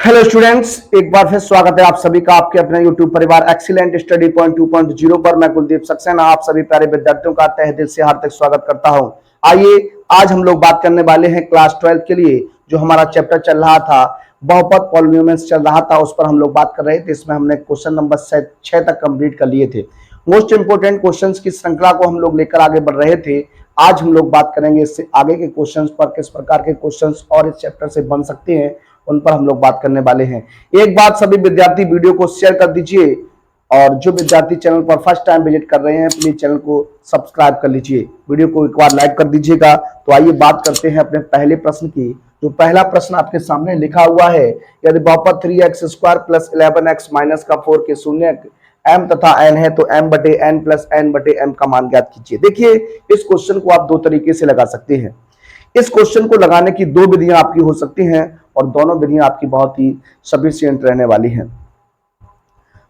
Hello students, एक बार फिर स्वागत है आप सभी का आपके अपने यूट्यूब परिवार एक्सीलेंट स्टडी पॉइंट 2.0 पर। मैं कुलदीप सक्सेना आप सभी प्यारे विद्यार्थियों का तहे दिल से हार्दिक स्वागत करता हूं। आइए आज हम लोग बात करने वाले हैं क्लास 12 के लिए जो हमारा चैप्टर चल रहा था, बहुपद पॉलिनोमियल्स चल रहा था, उस पर हम लोग बात कर रहे थे। इसमें हमने क्वेश्चन नंबर 6 तक कंप्लीट कर लिए थे। मोस्ट इंपोर्टेंट क्वेश्चंस की श्रृंखला को हम लोग लेकर आगे बढ़ रहे थे। आज हम लोग बात करेंगे इससे आगे के क्वेश्चंस पर, किस प्रकार के क्वेश्चंस और इस चैप्टर से बन सकते हैं उन पर हम लोग बात करने वाले हैं। एक बात, सभी विद्यार्थी वीडियो को शेयर कर दीजिए और जो विद्यार्थी चैनल पर फर्स्ट टाइम विजिट कर रहे हैं प्लीज चैनल को सब्सक्राइब कर लीजिए, वीडियो को एक बार लाइक कर दीजिएगा। तो आइए बात करते हैं अपने पहले प्रश्न की। जो पहला प्रश्न आपके सामने लिखा हुआ है, यदि बहुपद 3x² + 11x - का 4 के शून्य m तथा n है तो m/n + n/m का मान ज्ञात कीजिए। देखिए, इस क्वेश्चन को आप दो तरीके से लगा सकते हैं। इस क्वेश्चन को लगाने की दो विधियां आपकी हो सकती हैं और दोनों विधियां आपकी बहुत ही सफिशिएंट रहने वाली हैं।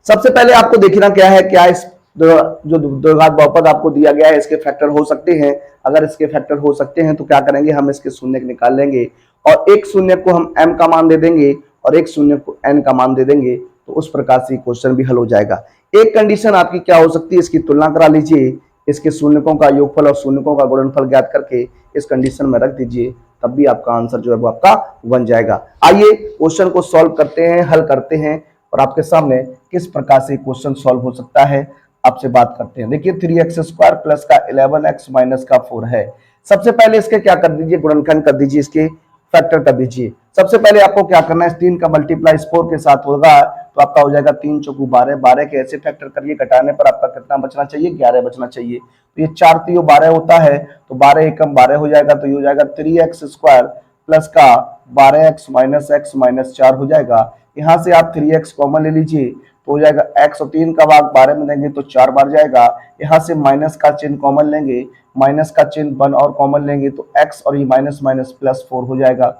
सबसे पहले आपको देखना क्या है, क्या इस जो द्विघात बहुपद आपको दिया गया है इसके फैक्टर हो सकते हैं। अगर इसके फैक्टर हो सकते हैं तो क्या करेंगे, हम इसके शून्य निकाल लेंगे और एक शून्य को हम m का मान दे देंगे और एक शून्य को n का मान दे देंगे, तो उस प्रकार से क्वेश्चन भी हल हो जाएगा। एक कंडीशन आपकी क्या हो सकती है, इसकी तुलना करा लीजिए, इसके शून्यकों का योगफल और शून्यकों का गुणनफल ज्ञात करके इस कंडीशन में रख दीजिए, तब भी आपका आंसर जो है वो आपका बन जाएगा। आइए क्वेश्चन को सॉल्व करते हैं, हल करते हैं और आपके सामने किस प्रकार से क्वेश्चन सॉल्व हो सकता है आपसे बात करते हैं। देखिए, 3x² प्लस का 11x माइनस का 4 है। सबसे पहले इसके क्या कर दीजिए, गुणनखंड कर दीजिए, इसके फैक्टर कर दीजिए। सबसे पहले आपको क्या करना है, 3 का मल्टीप्लाई 4 के साथ होगा तो आपका हो जाएगा 3 चौकू 12। 12 के ऐसे फैक्टर करिए, घटाने पर आपका कितना बचना चाहिए, 11 बचना चाहिए। तो ये 4 3 12 होता है, तो 12 एकम 12 हो जाएगा, तो ये हो जाएगा 3x² प्लस का 12x माइनस x माइनस 4 हो जाएगा। यहाँ से आप 3x कॉमन ले लीजिए तो हो जाएगा x और 3 का भाग 12 में देंगे तो 4 बार जाएगा। यहाँ से माइनस का चिन्ह कॉमन लेंगे, माइनस का चिन्ह 1 और कॉमन लेंगे तो x और ये माइनस माइनस प्लस 4 हो जाएगा।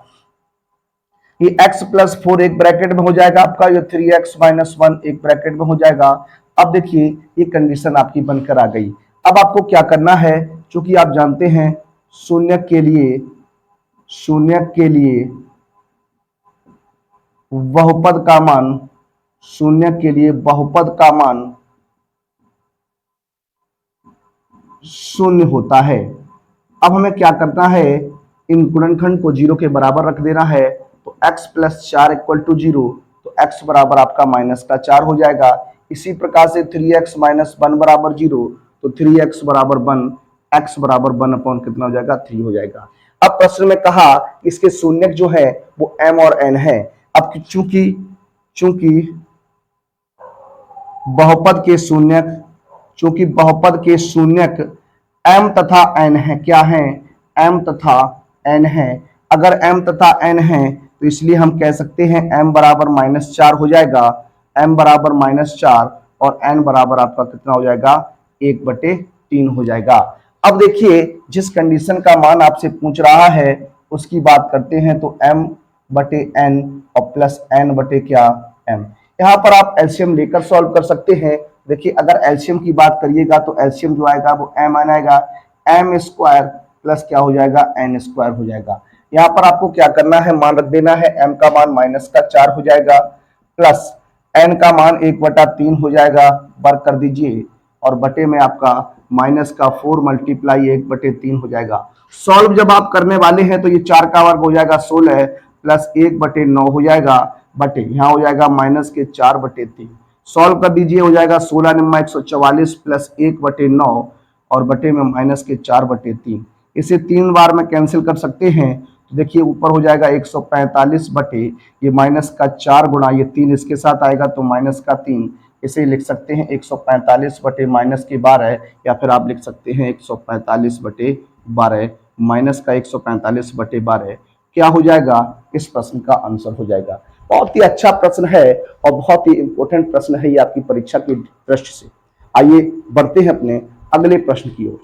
ये x प्लस 4 एक ब्रैकेट में हो जाएगा आपका, ये 3x माइनस 1 एक ब्रैकेट में हो जाएगा। अब देखिए ये कंडीशन आपकी बनकर आ गई। अब आपको क्या करना है, क्योंकि आप जानते हैं शून्य के लिए बहुपद का मान, शून्य के लिए बहुपद का मान शून्य होता है। अब हमें क्या करना है, इन गुणनखंड को 0 के बराबर रख देना है। तो x + 4 = 0, तो x बराबर आपका -4 हो जाएगा। इसी प्रकार से 3x - 1 बराबर 0, तो 3x बराबर 1, x बराबर 1 अपॉन कितना हो जाएगा, 3 हो जाएगा। अब प्रश्न में कहा इसके शून्यक जो है वो m और n है। अब चूंकि बहुपद के शून्यक m तथा n है, क्या है, m तथा n है। अगर m तथा n है तो इसलिए हम कह सकते हैं m बराबर -4 हो जाएगा, m बराबर -4 और n बराबर आपका कितना हो जाएगा, 1/3 हो जाएगा। अब देखिए जिस कंडीशन का मान आपसे पूछ रहा है उसकी बात करते हैं, तो m/n और प्लस n/m। यहाँ पर आप एलसीएम लेकर सॉल्व कर सकते हैं। देखिए अगर एलसीएम की बात करिएगा तो एलसीएम जो आएगा वो m आएगा, m² प्लस क्या हो जाएगा, n² हो जाएगा। यहाँ पर आपको क्या करना है, मान रख देना है, m का मान -4 हो जाएगा प्लस n का मान 1/3 हो जाएगा, वर्क कर दीजिए और बटे में आपका -4 × 1/3 हो जाएगा। सॉल्व जब आप करने वाले हैं तो ये 4 का वर्ग हो जाएगा 16 प्लस 1/9 हो जाएगा, बटे यहाँ हो जाएगा -4/3। सॉल्व कर दीजिए, हो जाएगा 16 × 144 प्लस 1/9 और बटे में -4/3। इसे 3 बार में कैंसिल कर सकते हैं, तो देखिए ऊपर हो जाएगा 145 बटे ये -4 गुणा ये 3 इसके साथ आएगा तो -3। इसे लिख सकते हैं 145 बटे -12 या फिर आप लिख सकते हैं 145 बटे 12, -145 बटे 12 क्या हो जाएगा, इस प्रश्न का आंसर हो जाएगा। बहुत ही अच्छा प्रश्न है और बहुत ही इंपॉर्टेंट प्रश्न है ये आपकी परीक्षा की दृष्टि से। आइए बढ़ते हैं अपने अगले प्रश्न की ओर।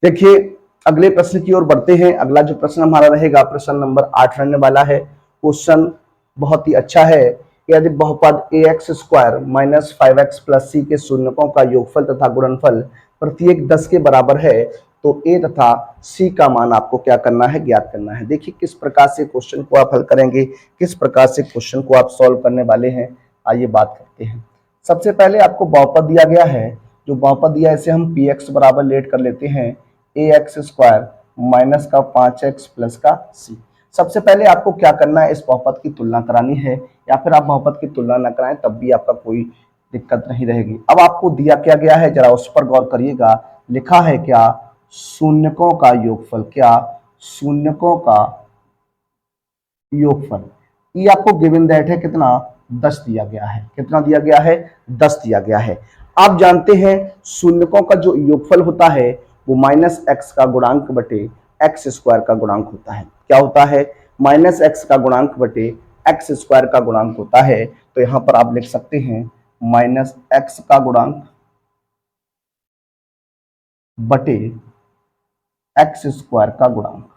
देखिए अगले प्रश्न की ओर बढ़ते हैं। अगला जो प्रश्न हमारा रहेगा प्रश्न नंबर 8 रहने वाला है। क्वेश्चन बहुत ही अच्छा है। यदि बहुपद ax² - 5x + c के शून्यकों का योगफल तथा गुणनफल प्रत्येक 10 के बराबर है तो ए तथा सी का मान आपको क्या करना है, ज्ञात करना है। देखिए किस प्रकार से क्वेश्चन को आप हल करेंगे, किस प्रकार से क्वेश्चन को आप सॉल्व करने वाले हैं, आइए बात करते हैं। सबसे पहले आपको बहुपद दिया गया है, जो बहुपद दिया है इसे हम पी एक्स बराबर लेट कर लेते हैं ए एक्स स्क्वायर माइनस का 5x प्लस का सी। सबसे पहले आपको क्या करना है, इस बहुपद की तुलना करानी है, या फिर आप बहुपद की तुलना न कराएं तब भी आपका कोई दिक्कत नहीं रहेगी। अब आपको दिया क्या गया है, जरा उस पर गौर करिएगा। लिखा है क्या, शून्यकों का योगफल, क्या शून्यकों का योगफल। ये आपको गिवन दैट है कितना, 10 दिया गया है। कितना दिया गया है, 10 दिया गया है। आप जानते हैं शून्यकों का जो योगफल होता है वो माइनस एक्स का गुणांक बटे एक्स स्क्वायर का गुणांक होता है। क्या होता है, माइनस एक्स का गुणांक बटे एक्स स्क्वायर का गुणांक होता है। तो यहां पर आप लिख सकते हैं माइनस एक्स का गुणांक बटे एक्स स्क्वायर का गुणांक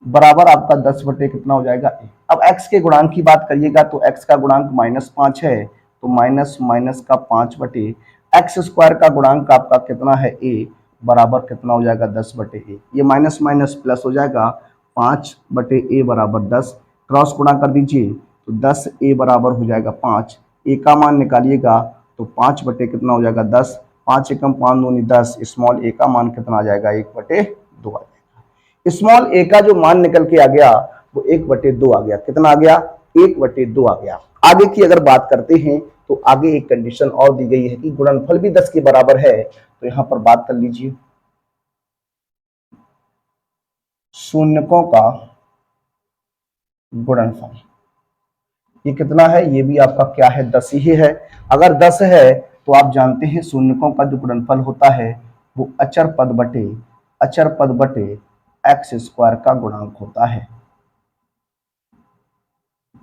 बराबर आपका 10 बटे कितना हो जाएगा, अब x के गुणांक की बात करिएगा तो x का गुणांक -5 है, तो माइनस माइनस का 5 बटे एक्स स्क्वायर का गुणांक आपका कितना है a, बराबर कितना हो जाएगा 10 बटे a। ये माइनस माइनस प्लस हो जाएगा, 5 बटे a बराबर 10, क्रॉस गुणा कर दीजिए तो 10 a बराबर हो जाएगा 5, a का मान निकालिएगा तो 5 बटे कितना हो जाएगा 10, 5 एकम 5 दूनी 10, स्मॉल a का मान कितना आ जाएगा 1 बटे 2 आ जाएगा। स्मॉल a का जो मान निकल के आ गया वो 1 बटे 2 आ गया। कितना आ गया, 1 बटे 2 आ गया। आगे की अगर बात करते हैं तो आगे एक कंडीशन और दी गई है कि गुणनफल भी 10 के बराबर है, तो यहां पर बात कर लीजिए। शून्यकों का गुणनफल ये कितना है, ये भी आपका क्या है, 10 ही है। अगर 10 है तो आप जानते हैं शून्यकों का जो गुणनफल होता है वो अचर पद बटे एक्स स्क्वायर का गुणांक होता है,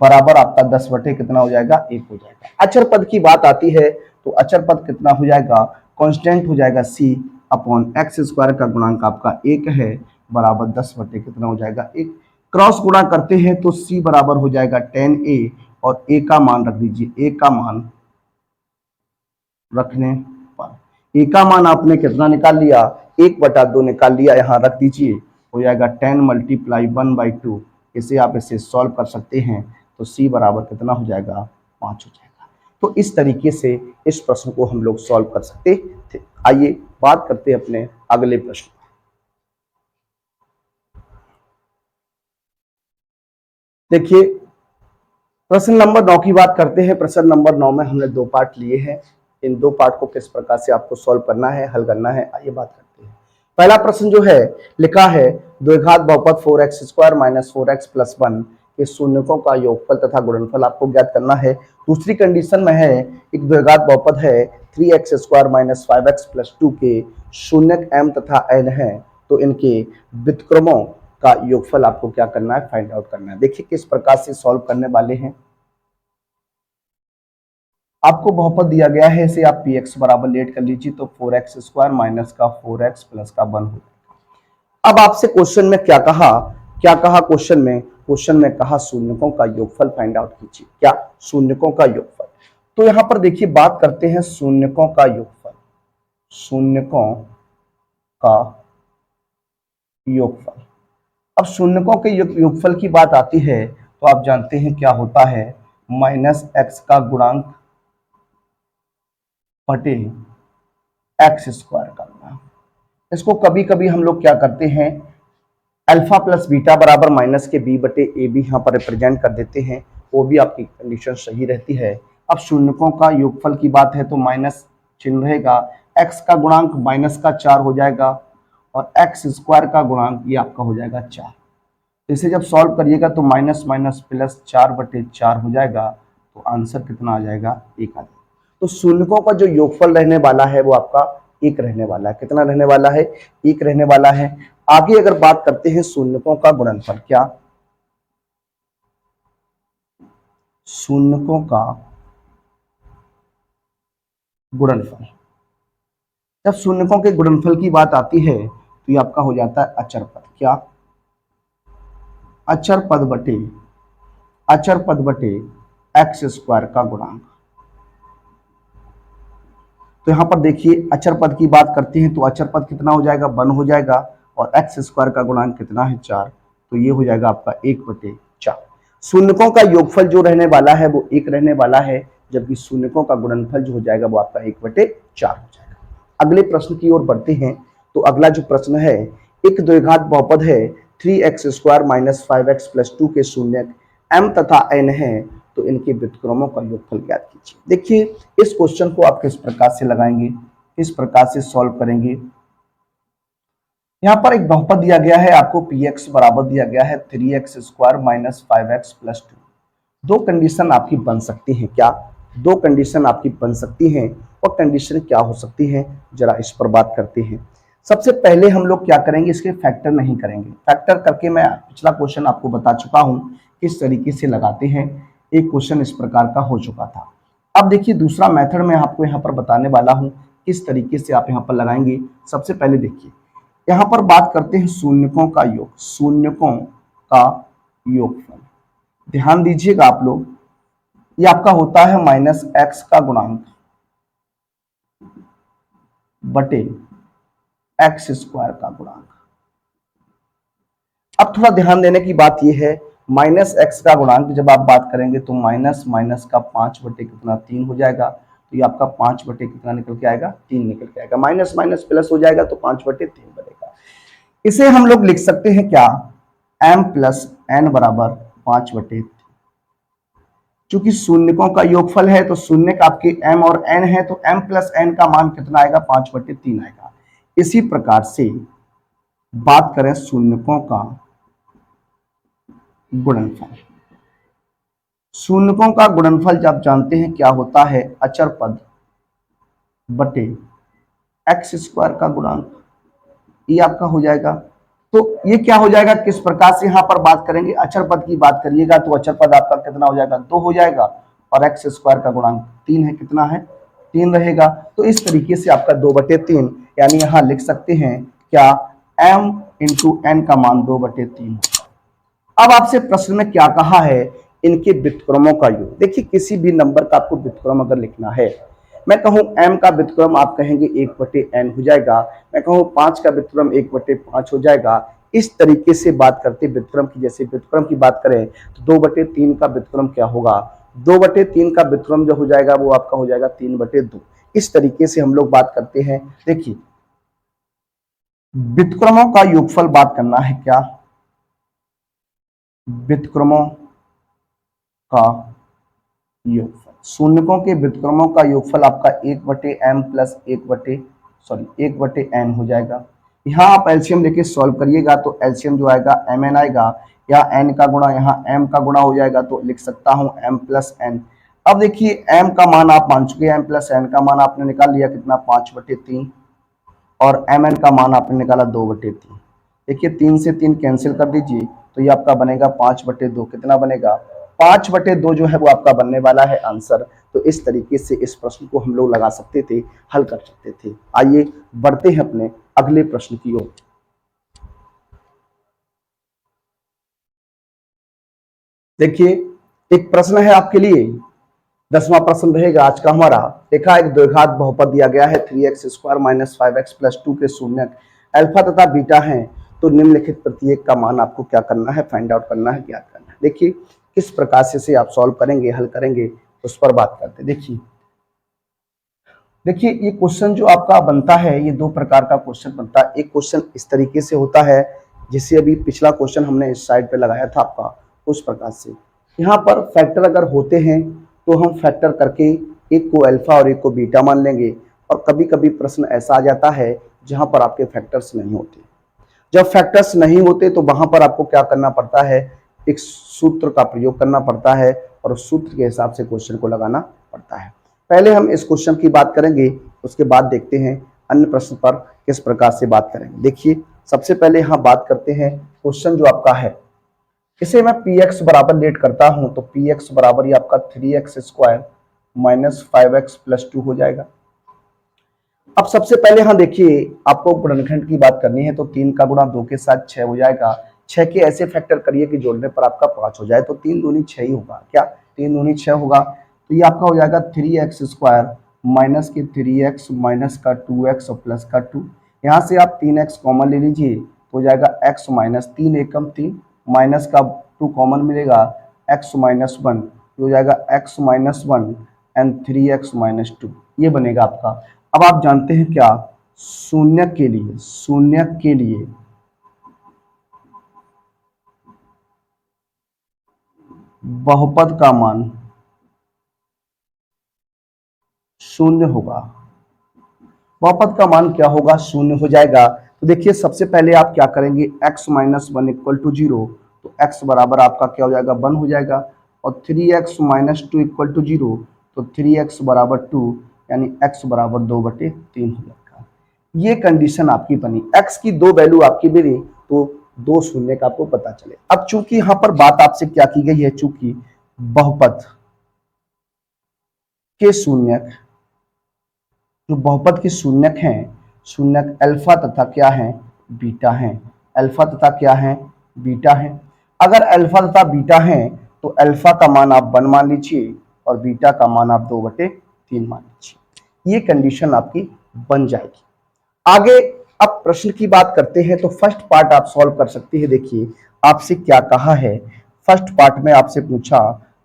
बराबर आपका 10 बटे कितना हो जाएगा, 1 हो जाएगा। अचर पद की बात आती है तो अचर पद कितना हो जाएगा, कांस्टेंट हो जाएगा c अपॉन एक्स स्क्वायर का गुणांक आपका 1 है, बराबर 10 बटे कितना हो जाएगा 1। क्रॉस गुणा करते हैं तो c बराबर हो जाएगा 10a और a का मान रख दीजिए, a का मान रखने पर a का मान आपने कितना निकाल लिया, 1/2 निकाल लिया, यहाँ रख दीजिए, हो जाएगा 10 मल्टीप्लाई 1/2। इसे आप इसे सॉल्व कर सकते हैं तो c बराबर कितना हो जाएगा, 5 हो जाएगा। तो इस तरीके से इस प्रश्न को हम लोग सॉल्व कर सकते थे। आइए बात करते हैं अपने अगले प्रश्न। देखिए प्रश्न नंबर 9 की बात करते हैं। प्रश्न नंबर 9 में हमने 2 पार्ट लिए हैं। इन 2 पार्ट को किस प्रकार से आपको सॉल्व करना है, हल करना है, आइए बात करते हैं। पहला प्रश्न जो है लिखा है द्विघात बहुपद 4x square minus 4x plus 1 के शून्यकों का योगफल तथा गुणनफल आपको ज्ञात करना है। दूसरी कंडीशन में है एक द्विघात बहुपद है 3x square minus 5x plus 2 के शून्यक m तथा n है, तो इनके व्युत्क्रमों का योगफल आपको क्या करना है, फाइंड आउट करना है। देखिए किस प्रकार से सॉल्व करने वाले हैं। आपको बहुपद दिया गया है, इसे आप px बराबर लेट कर लीजिए तो 4x स्क्वायर माइनस का 4x प्लस का 1 हो जाएगा। अब आपसे क्वेश्चन में क्या कहा, क्वेश्चन में कहा शून्यकों का योगफल फाइंड आउट कीजिए। क्या, शून्यकों का योगफल। तो यहां पर देखिए बात करते हैं शून्यकों का योगफल, शून्यकों का योगफल। अब शून्यकों के योगफल की बात आती है तो आप जानते हैं क्या होता है, माइनस एक्स का गुणांक बटे एक्स स्क्वायर का गुणांक। इसको कभी कभी हम लोग क्या करते हैं, अल्फा प्लस बीटा बराबर माइनस के बी बटे ए भी यहाँ पर रिप्रेजेंट कर देते हैं, वो भी आपकी कंडीशन सही रहती है। अब शून्यकों का योगफल की बात है तो माइनस चिन्ह रहेगा, एक्स का गुणांक -4 हो जाएगा और एक्स स्क्वायर का गुणांक ये आपका हो जाएगा 4। इसे जब सॉल्व करिएगा तो माइनस माइनस प्लस 4/4 हो जाएगा, तो आंसर कितना आ जाएगा, 1 आ जाएगा। तो शून्यकों का जो योगफल रहने वाला है वो आपका 1 रहने वाला है। कितना रहने वाला है, 1 रहने वाला है। आगे अगर बात करते हैं शून्यकों का गुणनफल, क्या शून्यकों का गुणनफल। जब शून्यकों के गुणनफल की बात आती है तो ये आपका हो जाता है अचर पद। क्या, अचर पद बटे एक्स स्क्वायर का गुणांक। तो यहाँ पर देखिए अचर पद की बात करते हैं तो अचर पद कितना हो जाएगा, 1 हो जाएगा, और एक्स स्क्वायर का गुणांक कितना है, 4, तो ये हो जाएगा आपका 1/4। शून्यकों का योगफल जो रहने वाला है वो 1 रहने वाला है, जबकि शून्यकों का गुणनफल जो हो जाएगा वो आपका 1/4 हो जाएगा। अगले प्रश्न की ओर बढ़ते हैं। तो अगला जो प्रश्न है, एक द्विघात बहुपद है 3x² - 5x + 2 के शून्यक m तथा n है, तो इनके व्युत्क्रमों का योगफल ज्ञात कीजिए। देखिए इस क्वेश्चन को आप किस प्रकार से लगाएंगे, किस प्रकार से सॉल्व करेंगे। यहाँ पर एक बहुपद दिया गया है आपको, px बराबर दिया गया है 3x² - 5x + 2। दो कंडीशन आपकी बन सकती हैं, क्या दो कंडीशन आपकी बन सकती हैं, और कंडीशन क्या हो सकती है, जरा इस पर बात करते हैं। सबसे पहले हम लोग क्या करेंगे, इसके फैक्टर नहीं करेंगे। फैक्टर करके मैं पिछला क्वेश्चन आपको बता चुका हूं किस तरीके से लगाते हैं, एक क्वेश्चन इस प्रकार का हो चुका था। अब देखिए दूसरा मेथड मैं आपको यहाँ पर बताने वाला हूँ किस तरीके से आप यहाँ पर लगाएंगे। सबसे पहले देखिए यहाँ पर बात करते हैं शून्यकों का योग, शून्यकों का योगफल। ध्यान दीजिएगा आप लोग, ये आपका होता है -x का गुणांक बटे x² का गुणांक। अब थोड़ा ध्यान देने की बात यह है, -x का गुणांक जब आप बात करेंगे तो माइनस माइनस का 5/3 हो जाएगा, तो ये आपका 5 कितना निकल के आएगा, 3 निकल के आएगा। माइनस माइनस प्लस हो जाएगा तो 5/3 बनेगा। इसे हम लोग लिख सकते हैं क्या, m + n बराबर 5/3। चूंकि शून्यकों का योगफल है तो शून्य आपके m और n है, तो m + n का मान कितना आएगा, 5/3 आएगा। इसी प्रकार से बात करें शून्यकों का गुणनफल, शून्यकों का गुणनफल जब जानते हैं क्या होता है, अचर पद बटे x² का गुणांक, ये आपका हो जाएगा। तो ये क्या हो जाएगा, किस प्रकार से यहाँ पर बात करेंगे, अचर पद की बात करिएगा तो अचर पद आपका कितना हो जाएगा, 2 हो जाएगा, और x² का गुणांक 3 है, कितना है, 3 रहेगा। तो इस तरीके से आपका 2/3, यानी यहाँ लिख सकते हैं क्या, m × n का मान 2/3। अब आपसे प्रश्न में क्या कहा है, इनके व्युत्क्रमों का योग। देखिए किसी भी नंबर का आपको व्युत्क्रम अगर लिखना है, मैं कहूं m का व्युत्क्रम आप कहेंगे 1/n हो जाएगा, मैं कहूं 5 का व्युत्क्रम 1/5 हो जाएगा। इस तरीके से बात करते व्युत्क्रम की, जैसे व्युत्क्रम की बात करें तो 2/3 का व्युत्क्रम क्या होगा, 2/3 का व्युत्क्रम जो हो जाएगा वो आपका हो जाएगा 3/2। इस तरीके से हम लोग बात करते हैं। देखिए व्युत्क्रमों का योगफल बात करना है, क्या व्युत्क्रमों का योगफल, शून्यकों के व्युत्क्रमों का योगफल आपका 1/m + 1/n हो जाएगा। यहाँ आप एलसीएम लेके सॉल्व करिएगा तो एलसीएम जो आएगा mn आएगा, या n का गुणा यहाँ m का गुणा हो जाएगा, तो लिख सकता हूँ m + n। अब देखिए m का मान आप मान चुके हैं, m + n का मान आपने निकाल लिया कितना, 5/3, और mn का मान आपने निकाला 2/3। देखिए 3 से 3 कैंसिल कर दीजिए तो ये आपका बनेगा 5/2, कितना बनेगा, 5/2 जो है वो आपका बनने वाला है आंसर। तो इस तरीके से इस प्रश्न को हम लोग लगा सकते थे, हल कर सकते थे। आइए बढ़ते हैं अपने अगले प्रश्न की ओर। देखिए एक प्रश्न है आपके लिए, 10वां प्रश्न रहेगा आज का हमारा। देखा एक द्विघात बहुपद दिया गया है 3x² - 5x + 2 के शून्यक अल्फा तथा बीटा हैं, तो निम्नलिखित प्रत्येक का मान आपको क्या करना है, फाइंड आउट करना है, ज्ञात करना है। देखिए किस प्रकार से आप सॉल्व करेंगे, हल करेंगे, उस पर बात करते हैं। देखिए ये क्वेश्चन जो आपका बनता है, ये दो प्रकार का क्वेश्चन बनता है। एक क्वेश्चन इस तरीके से होता है जिसे अभी पिछला क्वेश्चन हमने इस साइड पे लगाया था आपका, उस प्रकार से। यहाँ पर फैक्टर अगर होते हैं तो हम फैक्टर करके एक को अल्फा और एक को बीटा मान लेंगे, और कभी कभी प्रश्न ऐसा आ जाता है जहां पर आपके फैक्टर्स नहीं होते। जब फैक्टर्स नहीं होते तो वहां पर आपको क्या करना पड़ता है, एक सूत्र का प्रयोग करना पड़ता है, और उस सूत्र के हिसाब से क्वेश्चन को लगाना पड़ता है। पहले हम इस क्वेश्चन की बात करेंगे, उसके बाद देखते हैं अन्य प्रश्न पर किस प्रकार से बात करेंगे। देखिए सबसे पहले यहाँ बात करते हैं क्वेश्चन जो आपका है, इसे मैं px बराबर लेट करता हूं, तो px बराबर ही आपका 3x² - 5x + 2 हो जाएगा। अब सबसे पहले हाँ देखिए आपको गुणनखंड की बात करनी है, तो 3 का गुणा 2 के साथ 6 हो जाएगा। 6 के ऐसे फैक्टर करिए कि जोड़ने पर आपका 5 हो जाए, तो 3 दूनी 6 ही होगा, क्या 3 दूनी 6 होगा। तो ये आपका हो जाएगा 3x² माइनस के 3x माइनस का 2x और प्लस का 2। यहाँ से आप 3x कॉमन ले लीजिए तो हो जाएगा x माइनस 3 एकम 3, माइनस का 2 कॉमन मिलेगा x माइनस 1, हो जाएगा x minus 1 and 3x minus 2, ये बनेगा आपका। अब आप जानते हैं क्या, शून्य के लिए बहुपद का मान शून्य होगा। बहुपद का मान क्या होगा, शून्य हो जाएगा। तो देखिए सबसे पहले आप क्या करेंगे, x माइनस 1 इक्वल टू 0, तो x बराबर आपका क्या हो जाएगा, 1 हो जाएगा। और 3x माइनस 2 इक्वल टू 0, तो 3x बराबर 2, यानी x बराबर 2/3 हो जाएगा। ये कंडीशन आपकी बनी, x की दो वैल्यू आपकी बनी तो दो शून्य का आपको पता चले। अब चूंकि यहाँ पर बात आपसे क्या की गई है, चूंकि बहुपद के शून्यक, जो बहुपद के शून्यक हैं, शून्यक अल्फा तथा क्या है, बीटा हैं। अल्फा तथा क्या है, बीटा है। अगर अल्फा तथा बीटा है तो अल्फा का मान आप 1 मान लीजिए और बीटा का मान आप 2/3 मान लीजिए। ये कंडीशन आपकी बन जाएगी। आगे अब प्रश्न की बात करते हैं, तो फर्स्ट पार्ट आप सॉल्व कर सकते हैं। देखिए आपसे क्या कहा है, फर्स्ट पार्ट में आपसे पूछा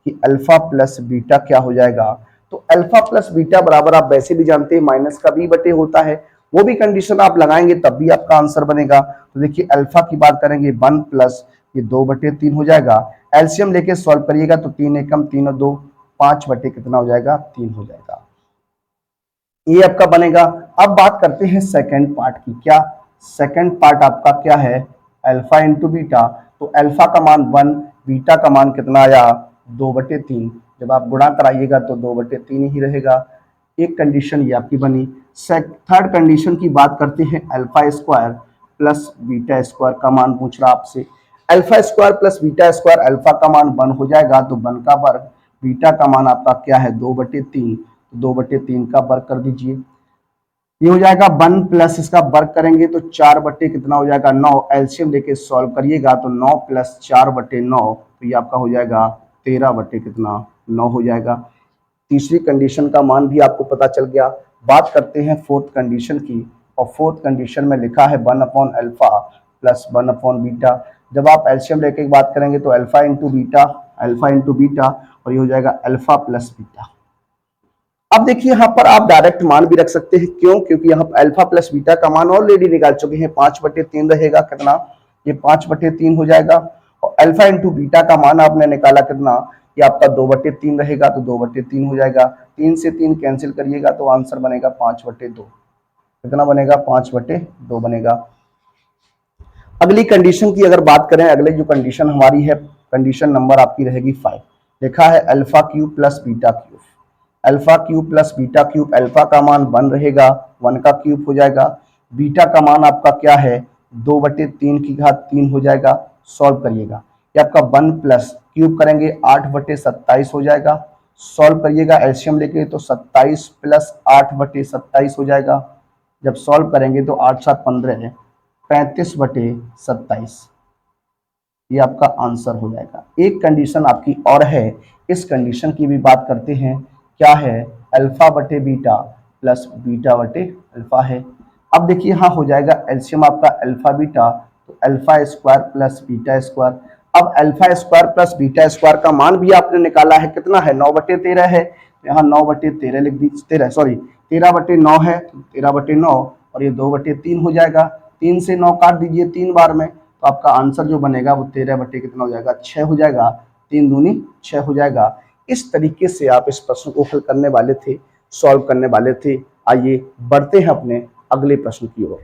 कि अल्फा प्लस बीटा क्या हो जाएगा। तो अल्फा प्लस बीटा बराबर आप वैसे भी जानते हैं माइनस का बी बटे होता है, वो भी कंडीशन आप लगाएंगे तब भी आपका आंसर बनेगा। तो देखिए अल्फा की बात करेंगे 1 प्लस ये 2/3 हो जाएगा। एलसीएम लेके सॉल्व करिएगा तो 3 एकम 3 और 2 5 बटे कितना हो जाएगा, 3 हो जाएगा। ये आपका बनेगा। अब बात करते हैं सेकंड पार्ट की। क्या सेकंड पार्ट आपका क्या है, अल्फा इंटू बीटा। तो अल्फा का मान 1, बीटा का मान कितना आया, 2/3। जब आप गुणा कराइएगा तो 2/3 ही रहेगा। एक कंडीशन ये आपकी बनी। थर्ड कंडीशन की बात करते हैं, alpha square plus beta square का मान पूछ रहा आपसे। Alpha square plus beta square, alpha का मान 1 हो जाएगा तो 1 का वर्ग, बीटा का मान आपका क्या है 2/3, 2/3 का वर्ग कर दीजिए। ये हो जाएगा 1 प्लस इसका वर्ग करेंगे तो 4 बटे कितना हो जाएगा 9। एलसीएम लेके सॉल्व करिएगा तो 9 प्लस 4/9, तो ये आपका हो जाएगा 13 बटे कितना 9 हो जाएगा। तीसरी कंडीशन का मान भी आपको पता चल गया। बात करते हैं फोर्थ कंडीशन की, और फोर्थ कंडीशन में लिखा है 1 upon alpha plus 1 upon beta. जब आप एलसीएम लेके बात करेंगे तो अल्फा इंटू बीटा, और ये हो जाएगा अल्फा प्लस बीटा। अब देखिए यहाँ पर आप डायरेक्ट मान भी रख सकते हैं, क्यों, क्योंकि यहाँ पर अल्फा प्लस बीटा का मान ऑलरेडी निकाल चुके हैं। 5/3 रहेगा कितना, ये 5/3 हो जाएगा। और अल्फा इंटू बीटा का मान आपने निकाला कितना, ये आपका 2/3 रहेगा तो 2/3 हो जाएगा। 3 से 3 कैंसिल करिएगा तो आंसर बनेगा 5/2। कितना बनेगा, 5/2 बनेगा। अगली कंडीशन की अगर बात करें, अगले जो कंडीशन हमारी है, कंडीशन नंबर आपकी रहेगी 5। लिखा है alpha cube plus beta cube. Alpha cube plus beta cube, alpha का मान 1 रहेगा, 1 का क्यूब हो जाएगा। बीटा का मान आपका क्या है, 2/3 की घात 3 हो जाएगा। सॉल्व करिएगा, ये आपका 1 प्लस क्यूब करेंगे 8/27 हो जाएगा। सॉल्व करिएगा एलसीएम लेके तो 27 प्लस 8/27 हो जाएगा। जब सॉल्व करेंगे तो 8 7 15 है, 35/27, ये आपका आंसर हो जाएगा। एक कंडीशन आपकी और है, इस कंडीशन की भी बात करते हैं। क्या है, अल्फा बटे बीटा प्लस बीटा बटे अल्फा है। अब देखिए यहाँ हो जाएगा एलसीएम आपका अल्फा बीटा, तो alpha square plus beta square. अब alpha square plus beta square का मान भी आपने निकाला है, कितना है 9/13 है। यहाँ 9/13 लिख दीजिए, 13/9 है, 13/9 और ये 2/3 हो जाएगा। 3 से 9 काट दीजिए 3 बार में, तो आपका आंसर जो बनेगा वो 13 बटे कितना हो जाएगा, 6 हो जाएगा। 3 दूनी 6 हो जाएगा। इस तरीके से आप इस प्रश्न को हल करने वाले थे, सॉल्व करने वाले थे। आइए बढ़ते हैं अपने अगले प्रश्न की ओर।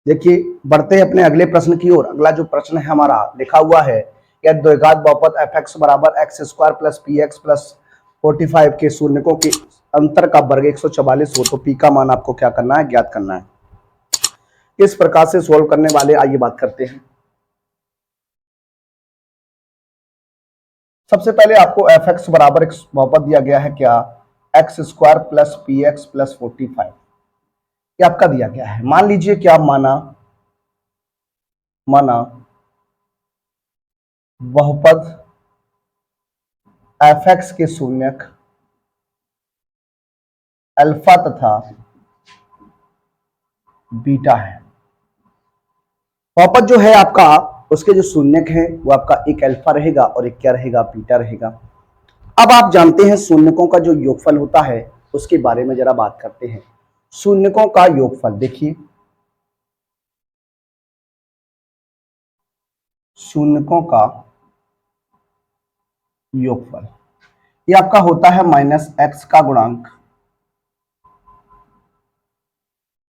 देखिए बढ़ते हैं अपने अगले प्रश्न की ओर। अगला जो प्रश्न है हमारा, लिखा हुआ है कि द्विघात बहुपद f(x) बराबर x² प्लस px प्लस 45 के शून्यकों के अंतर का वर्ग 144 हो तो p का मान आपको क्या करना है, ज्ञात करना है। किस प्रकार से सोल्व करने वाले, आइए बात करते हैं। सबसे पहले आपको f(x) बराबर एक बहुपद दिया गया है, क्या, x² प्लस px प्लस 45, ये आपका दिया गया है। मान लीजिए क्या माना बहुपद एफ एक्स के शून्यक अल्फा तथा बीटा है। बहुपद जो है आपका, उसके जो शून्यक है वो आपका एक अल्फा रहेगा और एक क्या रहेगा, बीटा रहेगा। अब आप जानते हैं शून्यकों का जो योगफल होता है उसके बारे में जरा बात करते हैं। शून्यकों का योगफल देखिए, शून्यकों का योगफल ये आपका होता है माइनस एक्स का गुणांक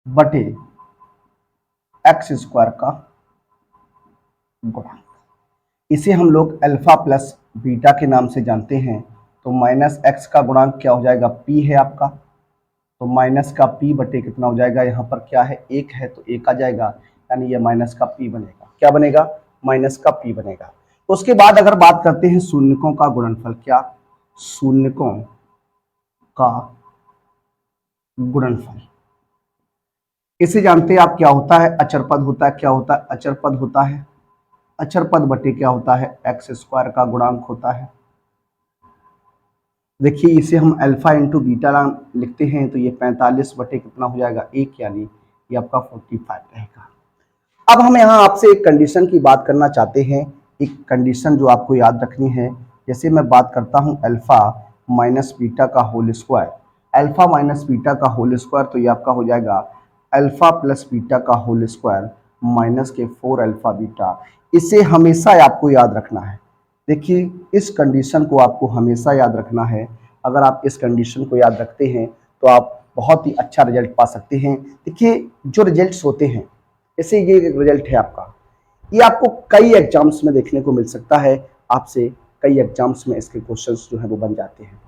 बटे एक्स स्क्वायर का गुणांक। इसे हम लोग अल्फा प्लस बीटा के नाम से जानते हैं। तो माइनस एक्स का गुणांक क्या हो जाएगा, पी है आपका, तो माइनस का पी बटे कितना हो जाएगा, यहाँ पर क्या है, एक है तो एक आ जाएगा, यानी ये माइनस का पी बनेगा। क्या बनेगा, माइनस का पी बनेगा। उसके बाद अगर बात करते हैं शून्यकों का गुणनफल, क्या, शून्यकों का गुणनफल, इसे जानते हैं आप, क्या होता है, अचर पद होता है। क्या होता है, अचर पद होता है। अचर पद बटे क्या होता है, एक्स स्क्वायर का गुणांक होता है। देखिए इसे हम अल्फा इंटू बीटा लिखते हैं, तो ये 45 बटे कितना हो जाएगा, एक, यानी ये आपका 45 रहेगा। अब हम यहाँ आपसे एक कंडीशन की बात करना चाहते हैं, एक कंडीशन जो आपको याद रखनी है। जैसे मैं बात करता हूँ अल्फा माइनस बीटा का whole square, alpha minus beta का होल स्क्वायर, तो ये आपका हो जाएगा अल्फा प्लस बीटा का होल स्क्वायर माइनस के 4 अल्फा बीटा। इसे हमेशा आपको याद रखना है। देखिए इस कंडीशन को आपको हमेशा याद रखना है। अगर आप इस कंडीशन को याद रखते हैं तो आप बहुत ही अच्छा रिजल्ट पा सकते हैं। देखिए जो रिजल्ट्स होते हैं, जैसे ये एक रिजल्ट है आपका, ये आपको कई एग्जाम्स में देखने को मिल सकता है। आपसे कई एग्जाम्स में इसके क्वेश्चंस जो है वो बन जाते हैं।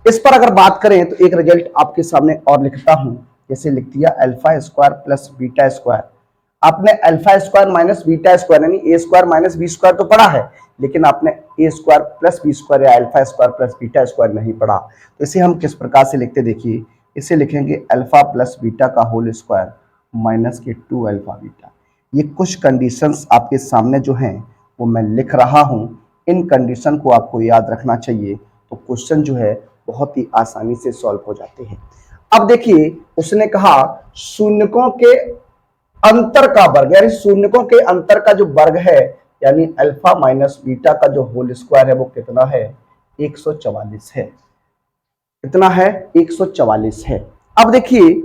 इस पर अगर बात करें तो एक रिजल्ट आपके सामने और लिखता हूं, जैसे लिख दिया alpha square plus beta square. आपने alpha square minus beta square यानी A square minus B square तो पढ़ा है, लेकिन आपने A square plus B square या alpha square plus beta square नहीं पढ़ा। तो इसे हम किस प्रकार से लिखते, देखिए इसे लिखेंगे अल्फा प्लस बीटा का होल स्क्वायर माइनस के 2 अल्फा बीटा। ये कुछ कंडीशंस आपके सामने जो हैं वो मैं लिख रहा हूं, इन कंडीशन को आपको याद रखना चाहिए, तो क्वेश्चन जो है बहुत ही आसानी से सॉल्व हो जाते हैं। अब देखिए उसने कहा शून्यकों के अंतर का वर्ग, यानी शून्यकों के अंतर का जो वर्ग है, यानी अल्फा माइनस बीटा का जो होल स्क्वायर है वो कितना है, 144 है। कितना है, 144 है। अब देखिए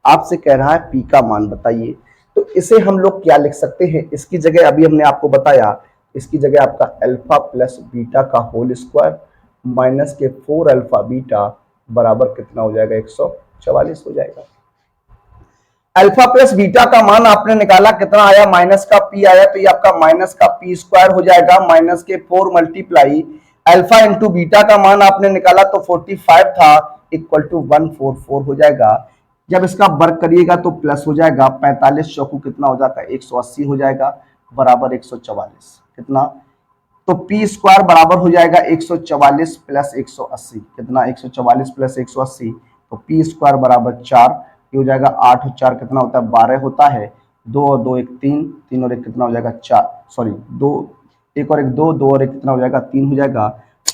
आपसे कह रहा है पी का मान बताइए, तो इसे हम लोग क्या लिख सकते हैं, इसकी जगह अभी हमने आपको बताया, इसकी जगह आपका अल्फा प्लस बीटा का होल स्क्वायर माइनस के 4 अल्फा बीटा बराबर कितना हो जाएगा, 144 हो जाएगा। अल्फा प्लस बीटा का मान आपने निकाला, कितना आया, माइनस का पी आया, तो ये आपका माइनस का पी स्क्वायर हो जाएगा माइनस के 4 मल्टीप्लाई अल्फा इंटू बीटा का मान आपने निकाला तो 45 था, इक्वल टू 144 हो जाएगा। जब इसका वर्ग करिएगा तो प्लस हो जाएगा, 45 चौकू कितना हो जाएगा, 180 हो जाएगा, बराबर 144। कितना, तो पी स्क्वायर बराबर हो जाएगा 144 प्लस 180, कितना, 144 प्लस 180, तो पी स्क्वायर बराबर 4, ये हो जाएगा 8 और 4 कितना होता है, 12 होता है, 2 और 2 1 3, 3 और 1 कितना हो जाएगा 4, सॉरी 2, 1 और 1 2, 2 और 1 कितना हो जाएगा 3 हो जाएगा।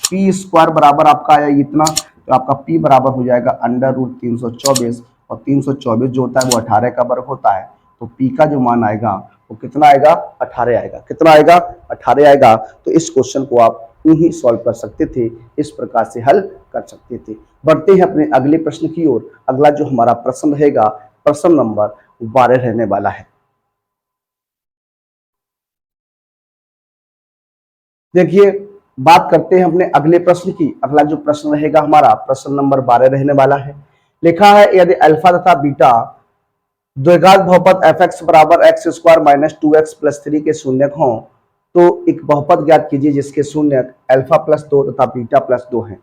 पी स्क्वायर बराबर आपका आया इतना, तो आपका पी बराबर हो जाएगा अंडर रूट 324, और 324 जो होता है वो 18 का वर्ग होता है, तो पी का जो मान आएगा वो कितना आएगा, 18 आएगा। कितना आएगा, 18 आएगा। तो इस क्वेश्चन को आप यूं ही सॉल्व कर सकते थे, इस प्रकार से हल कर सकते थे। बढ़ते हैं अपने अगले प्रश्न की ओर। अगला जो हमारा प्रश्न रहेगा, प्रश्न नंबर 12 रहने वाला है। देखिए बात करते हैं अपने अगले प्रश्न की। अगला जो प्रश्न रहेगा हमारा प्रश्न नंबर 12 रहने वाला है। लिखा है यदि अल्फा तथा बीटा द्विघात बहुपद एफ एक्स बराबर x square minus 2x plus 3 के शून्यक हों, तो एक बहुपद ज्ञात कीजिए जिसके शून्यक अल्फा प्लस 2 तथा बीटा प्लस 2 है।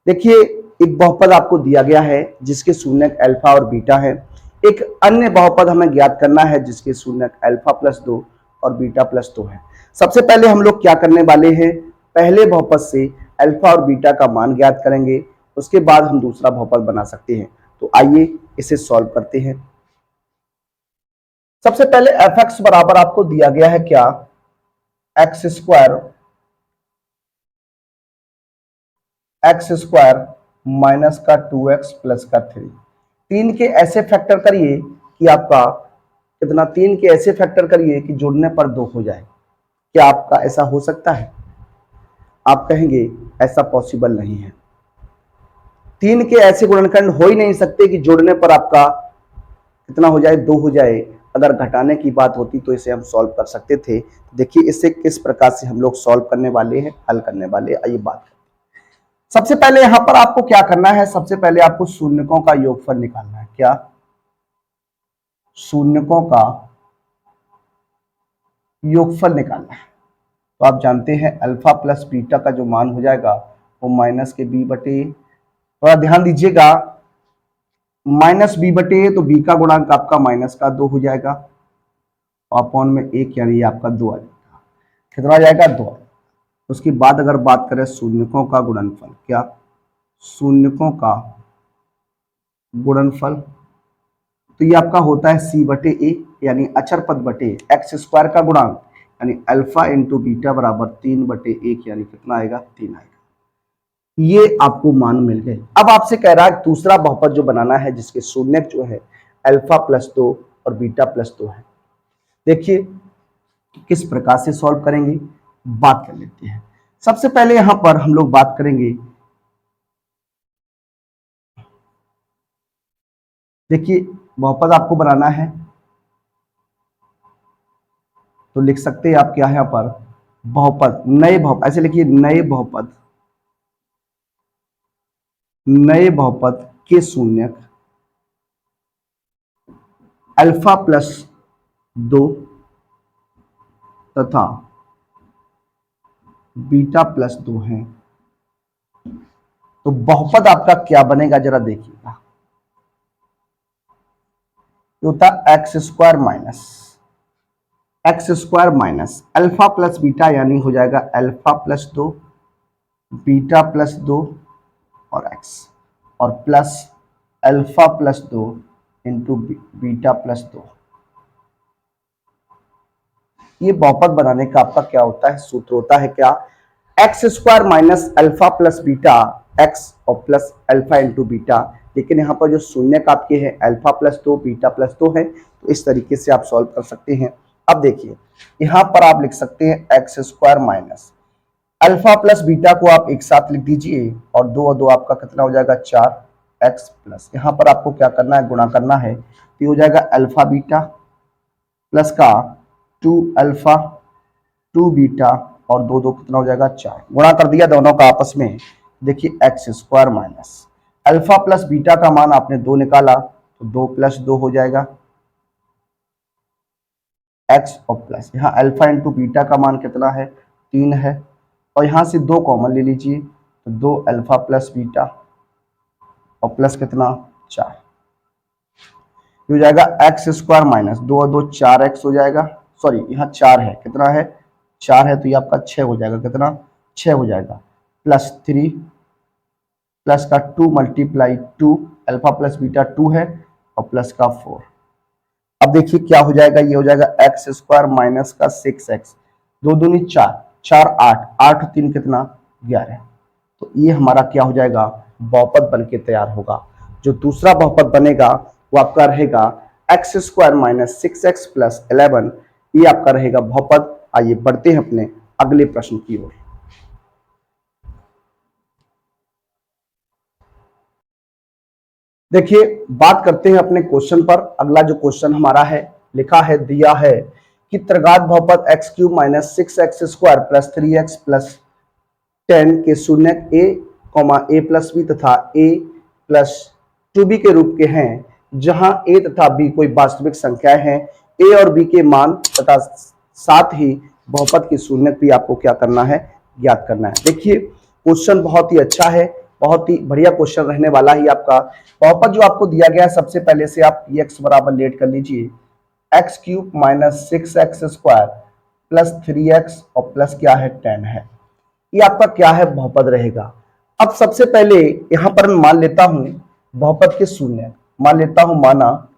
देखिए एक बहुपद आपको दिया गया है जिसके शून्यक अल्फा और बीटा है। एक अन्य बहुपद हमें ज्ञात करना है जिसके शून्यक अल्फा प्लस 2 और बीटा प्लस 2 है। सबसे पहले हम लोग क्या करने वाले हैं, पहले बहुपद से अल्फा और बीटा का मान ज्ञात करेंगे, उसके बाद हम दूसरा बहुपद बना सकते हैं। तो आइए इसे सॉल्व करते हैं। सबसे पहले एफ एक्स बराबर आपको दिया गया है क्या, x square x square minus का 2x प्लस का 3। 3 के ऐसे फैक्टर करिए कि आपका कितना, 3 के ऐसे फैक्टर करिए कि जोड़ने पर 2 हो जाए। क्या आपका ऐसा हो सकता है? आप कहेंगे ऐसा पॉसिबल नहीं है। 3 के ऐसे गुणनखंड हो ही नहीं सकते कि जोड़ने पर आपका कितना हो जाए, 2 हो जाए। अगर घटाने की बात होती तो इसे हम सॉल्व कर सकते थे। देखिए इसे किस प्रकार से हम लोग सॉल्व करने वाले हैं, हल करने वाले। आइए बात करते हैं। सबसे पहले यहां पर आपको क्या करना है, सबसे पहले आपको शून्यकों का योगफल निकालना है। क्या? शून्यकों का योगफल निकालना है। तो आप जानते हैं अल्फा प्लस बीटा का जो मान हो जाएगा वो माइनस के बी बटे, थोड़ा ध्यान दीजिएगा, माइनस बी बटे, तो बी का गुणांक आपका माइनस का 2 हो जाएगा, अपॉन में 1, यानी ये आपका 2 आ जाएगा। कितना आ जाएगा? 2। उसके बाद अगर बात करें शून्यकों का गुणनफल, क्या? शून्यकों का गुणनफल, तो ये आपका होता है सी बटे ए, यानी अचर पद बटे एक्स स्क्वायर का गुणांक, यानी अल्फा इंटू बीटा बराबर 3 बटे 1, यानी कितना आएगा? 3 आएगा। ये आपको मान मिल गए। अब आपसे कह रहा है दूसरा बहुपद जो बनाना है जिसके शून्यक जो है अल्फा प्लस 2 और बीटा प्लस 2 है। देखिए किस प्रकार से सॉल्व करेंगे, बात कर लेते हैं। सबसे पहले यहां पर हम लोग बात करेंगे, देखिए बहुपद आपको बनाना है तो लिख सकते हैं आप क्या है यहां पर, बहुपद, नए बहुपद, ऐसे लिखिए नए बहुपद, नए बहुपद के शून्यक अल्फा प्लस 2 तथा बीटा प्लस 2 है। तो बहुपद आपका क्या बनेगा जरा देखिएगा, होता x square minus alpha plus beta, यानी हो जाएगा अल्फा प्लस 2 बीटा प्लस 2 और एक्स, और plus alpha plus 2 into beta plus 2। ये बहुपद बनाने का आपका क्या होता है, सूत्र होता है क्या, x square minus alpha plus beta x और प्लस अल्फा इंटू बीटा। लेकिन यहाँ पर जो शून्यक आपके है अल्फा प्लस 2 बीटा प्लस 2 है, तो इस तरीके से आप सॉल्व कर सकते हैं। अब देखिए यहाँ पर आप लिख सकते हैं x square minus alpha plus beta को आप एक साथ लिख दीजिए, और 2 और 2 आपका कितना हो जाएगा, 4 एक्स प्लस, यहाँ पर आपको क्या करना है, गुणा करना है। तो हो जाएगा अल्फा बीटा प्लस का 2 अल्फा 2 बीटा, और 2 2 कितना हो जाएगा, 4, गुणा कर दिया दोनों का आपस में। देखिए x square minus alpha plus beta का मान आपने 2 निकाला, तो 2 प्लस 2 हो जाएगा एक्स, और प्लस यहाँ अल्फा इंटू बीटा का मान कितना है, 3 है, और यहाँ से 2 कॉमन ले लीजिए, तो 2 अल्फा प्लस बीटा और प्लस कितना, 4, हो जाएगा एक्स स्क्वायर माइनस 2 और 2 4 एक्स हो जाएगा, सॉरी यहाँ 4 है, कितना है, 4 है, तो ये आपका 6 हो जाएगा, कितना, 6 हो जाएगा, प्लस 3 प्लस का 2 मल्टीप्लाई 2, अल्फा प्लस बीटा 2 है, और प्लस का 4। अब देखिए क्या हो जाएगा, ये हो जाएगा एक्स स्क्वायर माइनस का 6x, 2 दूनी 4, 4 8, 8 3 कितना, 11। तो ये हमारा क्या हो जाएगा, बहुपद बन के तैयार होगा। जो दूसरा बहुपद बनेगा वो आपका रहेगा x square minus 6x plus 11, ये आपका रहेगा बहुपद। आइए बढ़ते हैं अपने अगले प्रश्न की ओर। देखिए बात करते हैं अपने क्वेश्चन पर। अगला जो क्वेश्चन हमारा है, लिखा है, दिया है कि त्रिघात बहुपद x cube minus 6x square plus 3x plus 10 के शून्यक a ए प्लस बी तथा a प्लस 2b के रूप के हैं, जहां a तथा b कोई वास्तविक संख्याएं हैं। a और b के मान तथा साथ ही बहुपद की शून्यक भी आपको क्या करना है, ज्ञात करना है। देखिए क्वेश्चन बहुत ही अच्छा है, बहुत ही बढ़िया क्वेश्चन रहने वाला ही आपका। बहुपद जो आपको दिया गया है, सबसे पहले से आप x बराबर लेट कर लीजिए, x cube minus 6x square plus 3x और प्लस क्या है, 10 है। ये आपका क्या है, बहुपद रहेगा। अब सबसे पहले यहां पर मैं मान लेता हूं बहुपद के शून्य, मान लेता हूं, माना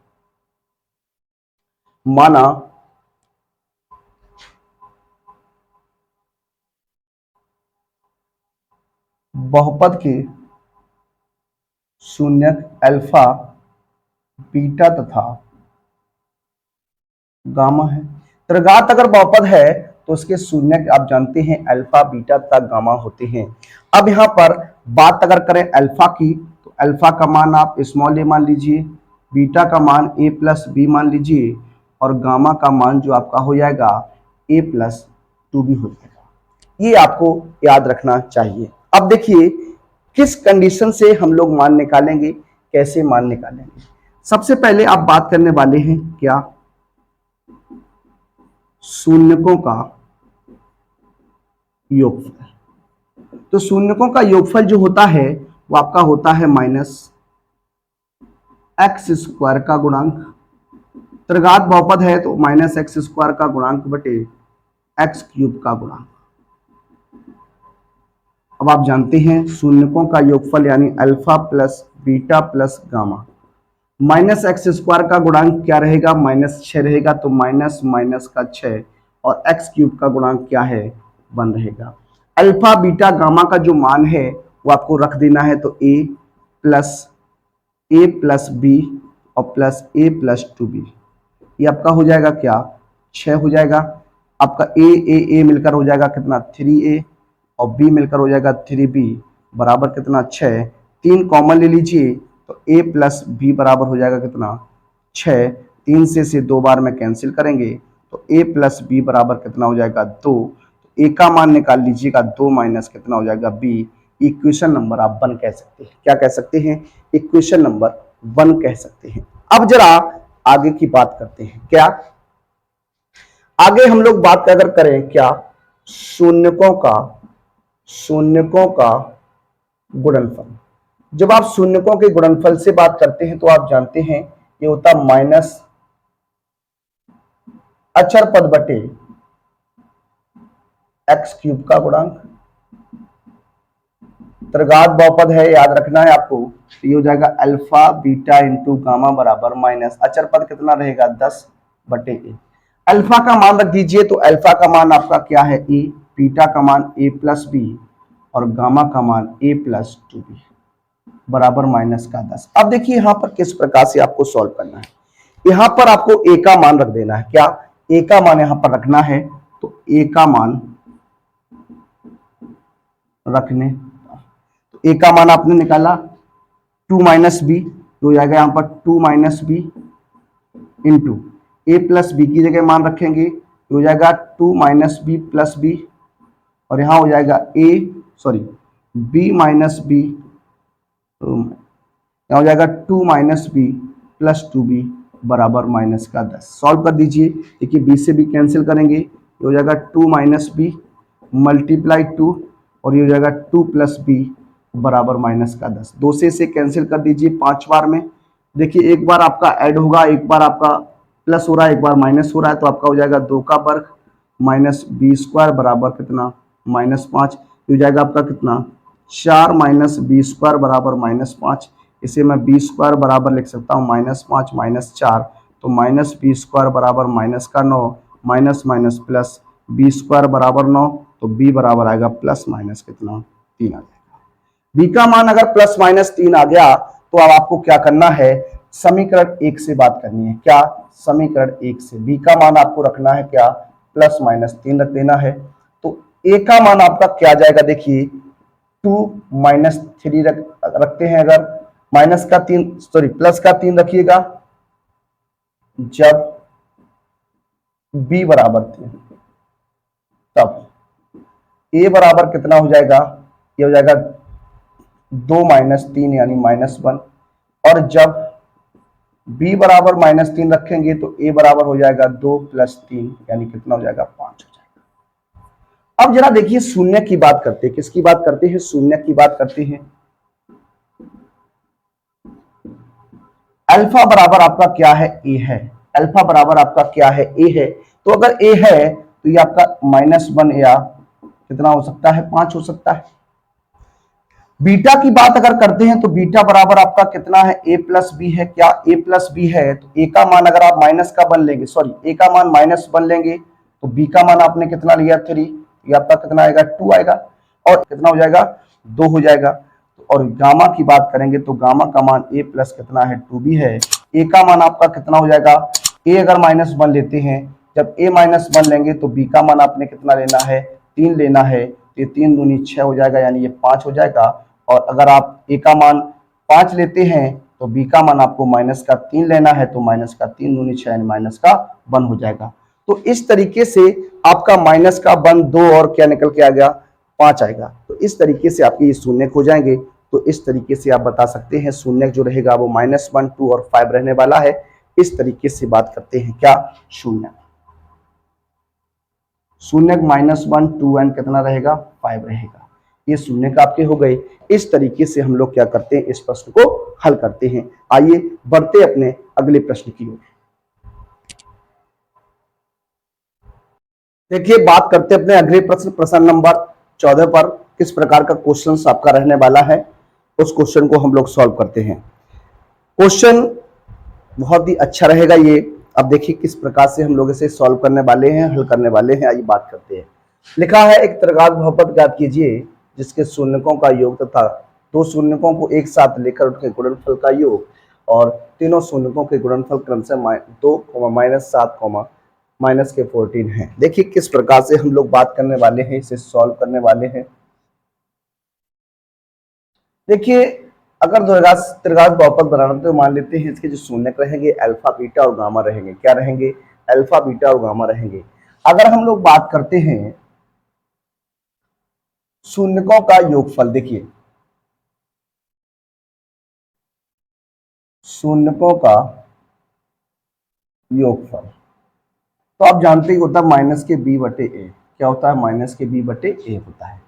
माना बहुपद के शून्यक अल्फा, बीटा तथा गामा है। त्रिघात अगर बहुपद है तो उसके शून्यक आप जानते हैं अल्फा, बीटा तथा गामा होते हैं। अब यहां पर बात अगर करें अल्फा की, तो अल्फा का मान आप स्मॉल ए मान लीजिए, बीटा का मान ए प्लस बी मान लीजिए, और गामा का मान जो आपका हो जाएगा ए प्लस टू बी हो जाएगा। ये आपको याद रखना चाहिए। अब देखिए किस कंडीशन से हम लोग मान निकालेंगे, कैसे मान निकालेंगे। सबसे पहले आप बात करने वाले हैं क्या, शून्यकों का योगफल। तो शून्यकों का योगफल जो होता है वो आपका होता है माइनस एक्स स्क्वायर का गुणांक। त्रिघात बहुपद है तो माइनस एक्स स्क्वायर का गुणांक बटे एक्स क्यूब का गुणांक। अब आप जानते हैं शून्यकों का योगफल यानी alpha plus beta plus gamma. Minus x square का गुणांक क्या रहेगा, माइनस 6 रहेगा, तो माइनस माइनस का 6, और एक्स क्यूब का गुणांक क्या है, 1 रहेगा। अल्फा बीटा गामा का जो मान है वो आपको रख देना है, तो ए प्लस बी और प्लस ए प्लस 2b, ये आपका हो जाएगा क्या, 6 हो जाएगा। आपका ए मिलकर हो जाएगा कितना, 3a, और b मिलकर हो जाएगा 3b, बराबर कितना 6। 3 कॉमन ले लीजिए तो a प्लस बी बराबर हो जाएगा कितना, 6। 3 से 2 बार में कैंसिल करेंगे तो a प्लस बी बराबर कितना हो जाएगा 2। तो a का मान निकाल लीजिएगा, 2 माइनस कितना हो जाएगा b। इक्वेशन नंबर आप 1 कह सकते हैं। क्या कह सकते हैं, इक्वेशन नंबर 1 कह सकते हैं। अब जरा आगे की बात करते हैं। क्या आगे हम लोग बात अगर करें क्या, शून्यकों का गुणनफल। जब आप शून्यकों के गुणनफल से बात करते हैं तो आप जानते हैं ये होता माइनस अचर पद बटे एक्स क्यूब का गुणांक। त्रिघात बहुपद है, याद रखना है आपको, ये हो जाएगा अल्फा बीटा इंटू गामा बराबर माइनस अचर पद कितना रहेगा, 10 बटे ए। अल्फा का मान रख दीजिए, तो अल्फा का मान आपका क्या है, ए, बीटा का मान ए प्लस बी, और गामा का मान ए प्लस 2b बराबर माइनस का 10। अब देखिए यहां पर किस प्रकार से आपको सॉल्व करना है। यहां पर आपको ए का मान रख देना है। क्या ए का मान यहां पर रखना है, तो ए का मान रखने, तो ए का मान आपने निकाला 2 माइनस बी, तो हो जाएगा यहां पर 2 minus B into A plus B की जगह मान रखेंगे, तो हो जाएगा 2 माइनस बी प्लस बी, और यहां हो जाएगा बी माइनस बी, यहाँ हो जाएगा 2 माइनस बी प्लस 2b बराबर माइनस का 10। सॉल्व कर दीजिए, देखिए b से b कैंसिल करेंगे, ये हो जाएगा 2 माइनस बी मल्टीप्लाई 2, और ये हो जाएगा 2 प्लस बी बराबर माइनस का 10। 2 से इसे कैंसिल कर दीजिए 5 बार में। देखिए एक बार आपका ऐड होगा, एक बार आपका प्लस हो रहा है, एक बार माइनस हो रहा है, तो आपका हो जाएगा 2 का वर्ग माइनस बी स्क्वायर बराबर कितना, -5। हो जाएगा आपका कितना, 4 माइनस बी स्क्वायर बराबर -5। इसे मैं बी स्क्वायर बराबर लिख सकता हूँ -5 माइनस 4, तो माइनस बी स्क्वायर बराबर माइनस का 9, minus minus plus B square बराबर 9, तो बी बराबर आएगा प्लस माइनस कितना, 3 आ जाएगा। बी का मान अगर प्लस माइनस 3 आ गया तो अब आपको क्या करना है, समीकरण 1 से बात करनी है। क्या, समीकरण 1 से बी का मान आपको रखना है क्या, प्लस माइनस 3 रख देना है। तो ए का मान आपका क्या जाएगा, देखिए 2 माइनस 3 रखते हैं, अगर माइनस का 3 प्लस का 3 रखिएगा, जब b बराबर 3 तब a बराबर कितना हो जाएगा, ये हो जाएगा 2 माइनस 3 यानी -1, और जब b बराबर -3 रखेंगे तो a बराबर हो जाएगा 2 प्लस 3 यानी कितना हो जाएगा, 5 हो जाएगा। अब जरा देखिए शून्य की बात करते हैं, किसकी बात करते हैं, शून्य की बात करते हैं। अल्फा बराबर आपका क्या है, ए है। अल्फा बराबर आपका क्या है, ए है। तो अगर ए है तो ये आपका -1 या कितना हो सकता है, 5 हो सकता है। बीटा की बात अगर करते हैं तो बीटा बराबर आपका कितना है, a प्लस बी है। क्या a प्लस बी है, तो a का मान अगर आप माइनस का बन लेंगे, a का मान -1 लेंगे, तो b का मान आपने कितना लिया, 3, ये आपका कितना आएगा, 2 आएगा, और कितना हो जाएगा 2 हो जाएगा। और गामा की बात करेंगे तो गामा का मान a प्लस कितना है 2b है। a का मान आपका कितना हो जाएगा, a अगर -1 लेते हैं, जब a -1 लेंगे तो b का मान आपने कितना लेना है, 3 लेना है। ये 3 दूनी 6 हो जाएगा, यानी ये 5 हो जाएगा। और अगर आप a का मान 5 लेते हैं तो b का मान आपको -3 लेना है, तो -3 दूनी 6 यानी -1 हो जाएगा। तो इस तरीके से आपका -1 2 और क्या निकल के आ गया, 5 आएगा। तो इस तरीके से आपके ये शून्य हो जाएंगे। तो इस तरीके से आप बता सकते हैं शून्य जो रहेगा वो -1 2 और 5 रहने वाला है। इस तरीके से बात करते हैं क्या, शून्य -1 2 एंड कितना रहेगा 5 रहेगा। ये शून्य का आपके हो गए। इस तरीके से हम लोग क्या करते हैं, इस प्रश्न को हल करते हैं। आइए बढ़ते अपने अगले प्रश्न की ओर। देखिए बात करते हैं अपने अगले प्रश्न, प्रश्न नंबर 14 पर। किस प्रकार का क्वेश्चन आपका रहने वाला है, उस क्वेश्चन को हम लोग सॉल्व करते हैं। क्वेश्चन बहुत ही अच्छा रहेगा ये। अब देखिए किस प्रकार से हम लोग इसे सॉल्व करने वाले हैं, हल करने वाले हैं। आइए बात करते हैं। लिखा है एक त्रिघात बहुपद ज्ञात कीजिए जिसके शून्यकों का योग तथा दो शून्यकों को एक साथ लेकर उनके गुणनफल का योग और तीनों शून्यकों के गुणनफल क्रमशः 2, -7, -14 है। देखिए किस प्रकार से हम लोग बात करने वाले हैं, इसे सॉल्व करने वाले हैं। देखिए अगर त्रिघात बहुपद बनाना तो मान लेते हैं इसके जो शून्यक रहेंगे अल्फा बीटा और गामा रहेंगे। क्या रहेंगे, अल्फा बीटा और गामा रहेंगे। अगर हम लोग बात करते हैं शून्यकों का योगफल, देखिए शून्यकों का योगफल तो आप जानते ही होता है -b/a। क्या होता है, -b/a होता है।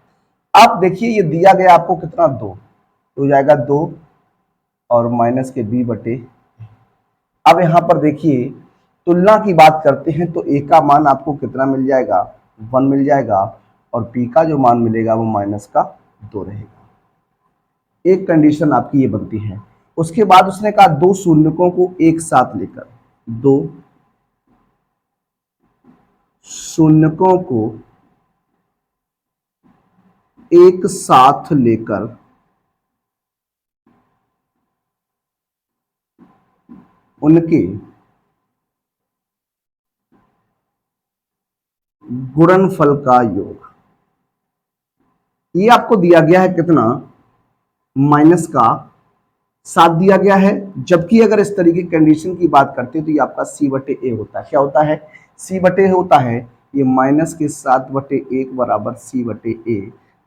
आप देखिए ये दिया गया आपको कितना, 2 तो हो जाएगा 2 और -b/a। अब यहाँ पर देखिए तुलना की बात करते हैं तो a का मान आपको कितना मिल जाएगा, 1 मिल जाएगा। और b का जो मान मिलेगा वो -2 रहेगा। एक कंडीशन आपकी ये बनती है। उसके बाद उसने कहा दो शून्यकों को एक साथ लेकर, दो शून्यकों को एक साथ लेकर उनके गुणनफल का योग। ये आपको दिया गया है कितना, -7 दिया गया है। जबकि अगर इस तरीके की कंडीशन की बात करते हैं तो ये आपका c/a होता है। क्या होता है, c/a होता है। ये -7/1 बराबर c/a।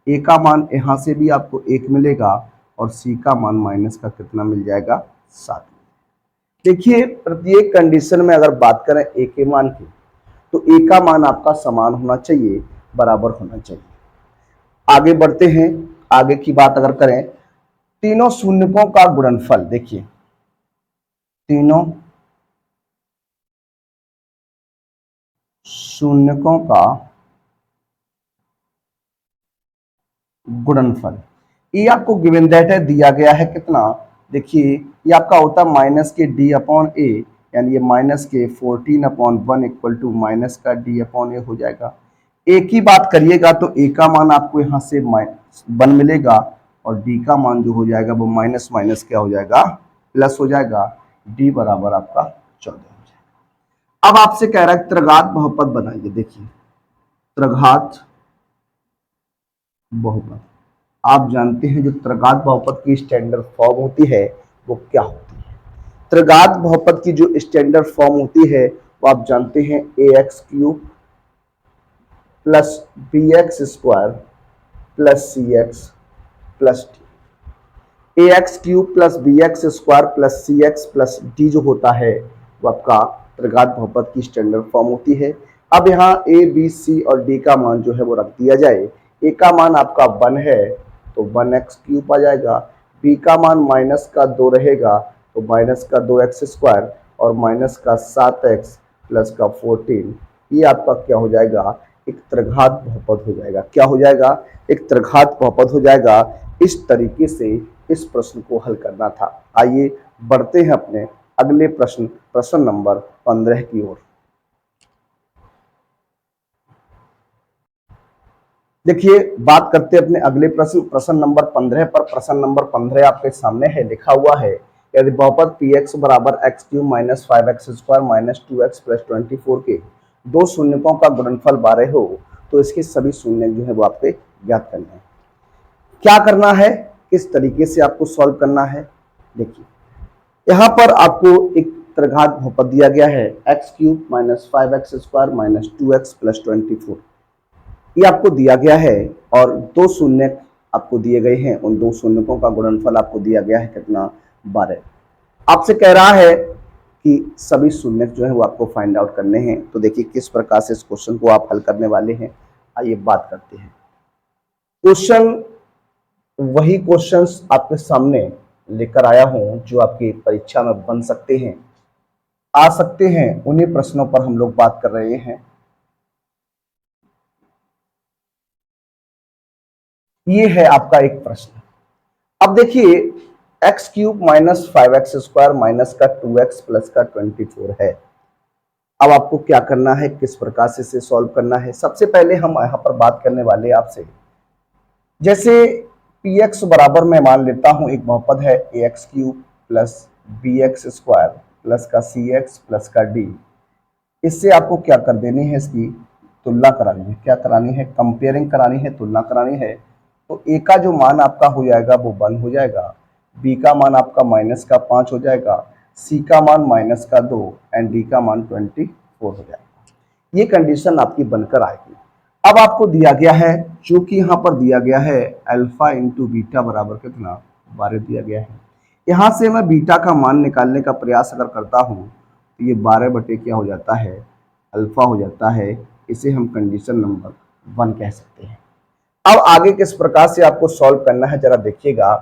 a का मान यहां से भी आपको 1 मिलेगा और c का मान माइनस का कितना मिल जाएगा, 7। देखिए प्रत्येक कंडीशन में अगर बात करें a के मान की तो a का मान आपका समान होना चाहिए, बराबर होना चाहिए। आगे बढ़ते हैं। आगे की बात अगर करें, तीनों शून्यकों का गुणनफल, देखिए तीनों शून्यकों का गुणनफल, ये आपको गिवन दैट है, दिया गया है कितना। देखिए ये आपका होता है -d/a, यानी ये -14/1 इक्वल टू -d/a हो जाएगा। a की बात करिएगा तो a का मान आपको यहाँ से 1 मिलेगा और d का मान जो हो जाएगा वो माइनस माइनस क्या हो जाएगा, प्लस हो जाएगा। d बराबर आपका 14 हो जाएगा। अब आपसे कह रहा है त्रिघात बहुपद बनाइए। देखिए त्रिघात बहुपद, आप जानते हैं जो त्रिघात बहुपद की स्टैंडर्ड फॉर्म होती है वो क्या होती है। त्रिघात बहुपद की जो स्टैंडर्ड फॉर्म होती है वो आप जानते हैं ax³ + bx² + cx + d। ax³ + bx² + cx + d जो होता है वो आपका त्रिघात बहुपद की स्टैंडर्ड फॉर्म होती है। अब यहाँ a, b, c और d का मान जो है वो रख दिया जाए। a का मान आपका 1 है तो 1x³ आ जाएगा। b का मान -2 रहेगा तो -2x² और -7x + 14, ये आपका क्या हो जाएगा, एक त्रिघात बहुपद हो जाएगा। क्या हो जाएगा, एक त्रिघात बहुपद हो जाएगा। इस तरीके से इस प्रश्न को हल करना था। आइए बढ़ते हैं अपने अगले प्रश्न, प्रश्न नंबर 15 की ओर। देखिए, बात करते हैं अपने अगले प्रश्न, प्रश्न नंबर 15 पर। प्रश्न नंबर 15 आपके सामने है, लिखा हुआ है यदि बहुपद पी एक्स बराबर x cube minus 5x² minus 2x plus 24 के दो शून्यकों का गुणनफल 12 हो तो इसके सभी शून्य जो है वो आपके ज्ञात करने हैं। क्या करना है, किस तरीके से आपको सॉल्व करना है? देखिए, यहाँ पर आपको एक त्रिघात बहुपद दिया गया है x cube minus 5x² minus 2x plus 24, ये आपको दिया गया है और दो शून्य आपको दिए गए हैं। उन दो शून्यकों का गुणनफल आपको दिया गया है कितना? 12। आपसे कह रहा है कि सभी शून्य जो है वो आपको फाइंड आउट करने हैं। तो देखिए किस प्रकार से इस क्वेश्चन को आप हल करने वाले हैं, आइए बात करते हैं। क्वेश्चन वही क्वेश्चंस आपके सामने लेकर आया हूं जो आपकी परीक्षा में बन सकते हैं, आ सकते हैं, उन्हीं प्रश्नों पर हम लोग बात कर रहे हैं। ये है आपका एक प्रश्न। अब देखिए, x cube minus 5x² minus का 2x प्लस का 24 है। अब आपको क्या करना है, किस प्रकार से इसे सॉल्व करना है? सबसे पहले हम यहाँ पर बात करने वाले आपसे, जैसे पी एक्स बराबर मैं मान लेता हूं एक बहुपद है A X cube plus B X square plus का सी एक्स प्लस का डी। इससे आपको क्या कर देनी है, इसकी तुलना करानी है। क्या करानी है? कंपेयरिंग करानी है, तुलना करानी है। तो ए का जो मान आपका हो जाएगा वो 1 हो जाएगा, बी का मान आपका माइनस का 5 हो जाएगा, सी का मान माइनस का 2 एंड डी का मान 24 हो जाएगा। ये कंडीशन आपकी बनकर आएगी। अब आपको दिया गया है, चूंकि यहाँ पर दिया गया है अल्फा इंटू बीटा बराबर कितना? 12 दिया गया है। यहाँ से मैं बीटा का मान निकालने का प्रयास अगर करता हूँ तो ये 12 बटे क्या हो जाता है? अल्फा हो जाता है। इसे हम कंडीशन नंबर 1 कह सकते हैं। अब आगे किस प्रकार से आपको सॉल्व करना है जरा देखिएगा।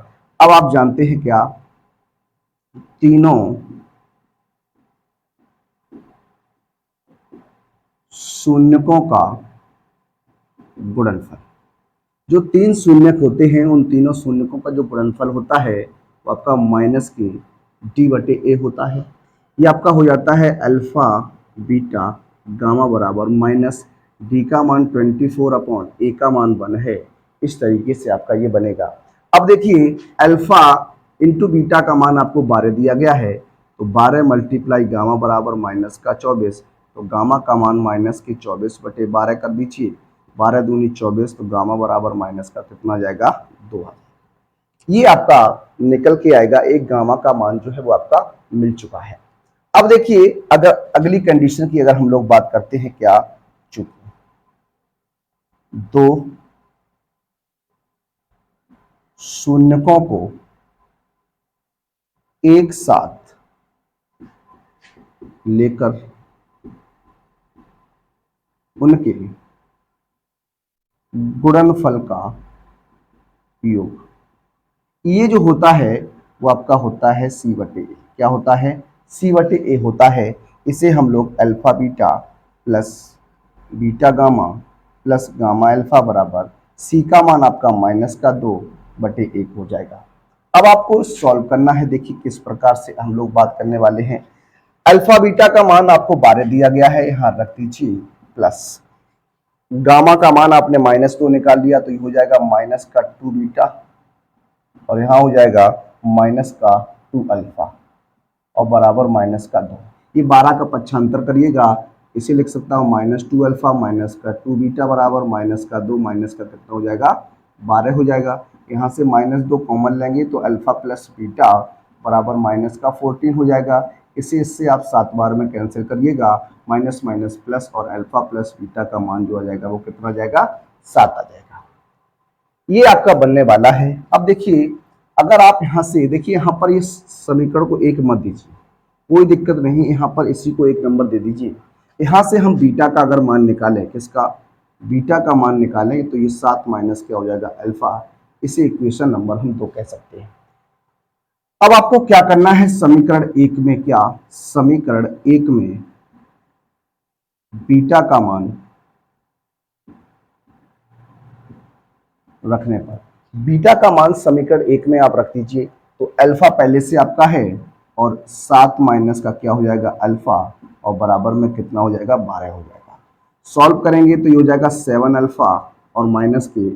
अब आप जानते हैं क्या, तीनों शून्यकों का गुणनफल, जो तीन शून्यक होते हैं उन तीनों शून्यकों का जो गुणनफल होता है वो आपका माइनस के डी बटे ए होता है। ये आपका हो जाता है अल्फा बीटा गामा बराबर माइनस डी का मान 24 अपॉन ए का मान 1 है। इस तरीके से आपका ये बनेगा। अब देखिए, अल्फा इंटू बीटा का मान आपको 12 दिया गया है, तो 12 मल्टीप्लाई गामा बराबर माइनस का 24, तो गामा का मान माइनस की 24 बटे 12 कर दीजिए। 12 दूनी 24, तो गामा बराबर माइनस का कितना आ जाएगा? 2 आ। ये आपका निकल के आएगा, एक गामा का मान जो है वो आपका मिल चुका है। अब देखिए, अगर अगली कंडीशन की अगर हम लोग बात करते हैं, क्या चूंकि दो शून्यकों को एक साथ लेकर उनके गुणनफल का योग, ये जो होता है वो आपका होता है सी बटे ए। क्या होता है? सी बटे ए होता है। इसे हम लोग alpha beta plus beta gamma plus gamma alpha बराबर सी का मान आपका माइनस का 2 बटे 1 हो जाएगा। अब आपको सॉल्व करना है। देखिए किस प्रकार से हम लोग बात करने वाले हैं। अल्फा बीटा का मान आपको 12 दिया गया है, यहाँ रख दीजिए, प्लस गामा का मान आपने -2 निकाल लिया, तो ये हो जाएगा माइनस का 2 बीटा और यहाँ हो जाएगा माइनस का 2 अल्फा और बराबर माइनस का 2। ये 12 का पक्षांतर करिएगा, इसे लिख सकता हूँ -2 अल्फा माइनस का 2 बीटा बराबर माइनस का 2 माइनस का कितना हो जाएगा? 12 हो जाएगा। यहाँ से -2 कॉमन लेंगे तो अल्फा प्लस बीटा बराबर माइनस का 14 हो जाएगा। इसे इससे आप 7 बार में कैंसिल करिएगा, माइनस माइनस प्लस और अल्फा प्लस बीटा का मान जो आ जाएगा वो कितना आ जाएगा? 7 आ जाएगा। ये आपका बनने वाला है। अब देखिए, अगर आप यहाँ से देखिए, यहाँ पर इस समीकरण को 1 मत दीजिए, कोई दिक्कत नहीं, यहाँ पर इसी को 1 नंबर दे दीजिए। यहाँ से हम बीटा का अगर मान निकालें, किसका? बीटा का मान निकालें, तो ये 7 माइनस क्या हो जाएगा? अल्फा। इसे इक्वेशन नंबर हम 2 कह सकते हैं। अब आपको क्या करना है समीकरण 1 में? क्या समीकरण 1 में बीटा का मान रखने पर, बीटा का मान समीकरण 1 में आप रख दीजिए, तो अल्फा पहले से आपका है और 7 माइनस का क्या हो जाएगा? अल्फा और बराबर में कितना हो जाएगा? 12 हो जाएगा। सॉल्व करेंगे तो ये हो जाएगा 7 अल्फा और माइनस के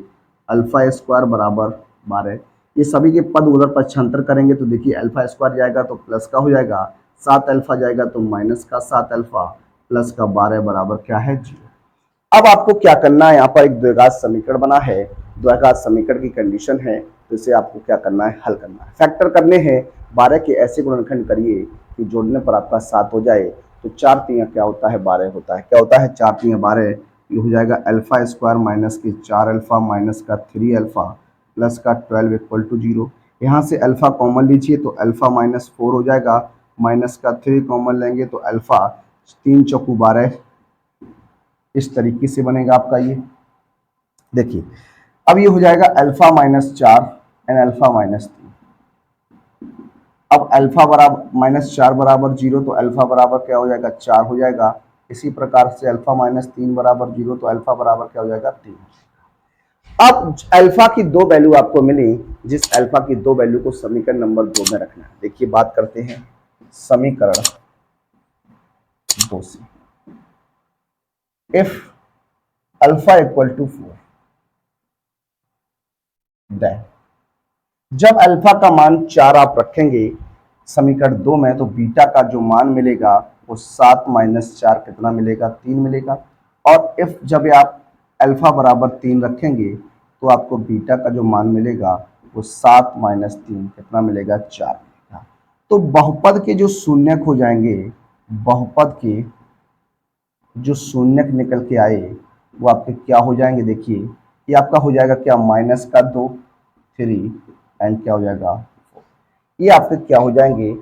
अल्फा स्क्वायर बराबर 12। ये सभी के पद उधर पक्षांतर करेंगे तो देखिए अल्फा स्क्वायर जाएगा तो प्लस का हो जाएगा, 7 अल्फा जाएगा तो माइनस का 7 अल्फा, प्लस का 12 बराबर क्या है 0। अब आपको क्या करना है, यहाँ पर एक द्विघात समीकरण बना है, द्विघात समीकरण की कंडीशन है, तो इसे आपको क्या करना है, हल करना है। फैक्टर करने हैं, 12 के ऐसे गुणनखंड करिए कि जोड़ने पर आपका 7 हो जाए, तो 4 तिया क्या होता है 12 होता है, क्या होता है 4 तिया 12, ये हो जाएगा अल्फा स्क्वायर माइनस के 4 अल्फा माइनस का 3 अल्फा प्लस का 12 इक्वल टू 0। यहाँ से अल्फा कॉमन लीजिए तो अल्फा माइनस 4 हो जाएगा, माइनस का 3 कॉमन लेंगे तो अल्फा 3 चौकू 12, इस तरीके से बनेगा आपका ये। देखिए अब ये हो जाएगा alpha minus 4 and alpha minus 3। अब अल्फा बराबर माइनस 4 बराबर 0 तो अल्फा बराबर क्या हो जाएगा 4 हो जाएगा। इसी प्रकार से अल्फा माइनस 3 बराबर 0 तो अल्फा बराबर क्या हो जाएगा 3। अब अल्फा की दो वैल्यू आपको मिली, जिस अल्फा की दो वैल्यू को समीकरण नंबर 2 में रखना है। देखिए बात करते हैं समीकरण 2 से। If alpha equal to 4 then जब अल्फा का मान 4 आप रखेंगे समीकरण 2 में तो बीटा का जो मान मिलेगा वो 7 माइनस 4 कितना मिलेगा 3 मिलेगा। और इफ जब आप अल्फा बराबर 3 रखेंगे तो आपको बीटा का जो मान मिलेगा वो 7 माइनस 3 कितना मिलेगा 4 मिलेगा। तो बहुपद के जो शून्यक हो जाएंगे, बहुपद के जो शून्यक निकल के आए वो आपके क्या हो जाएंगे, देखिए ये आपका हो जाएगा क्या माइनस का 2 3 एंड क्या हो जाएगा 4। ये आपके क्या हो जाएंगे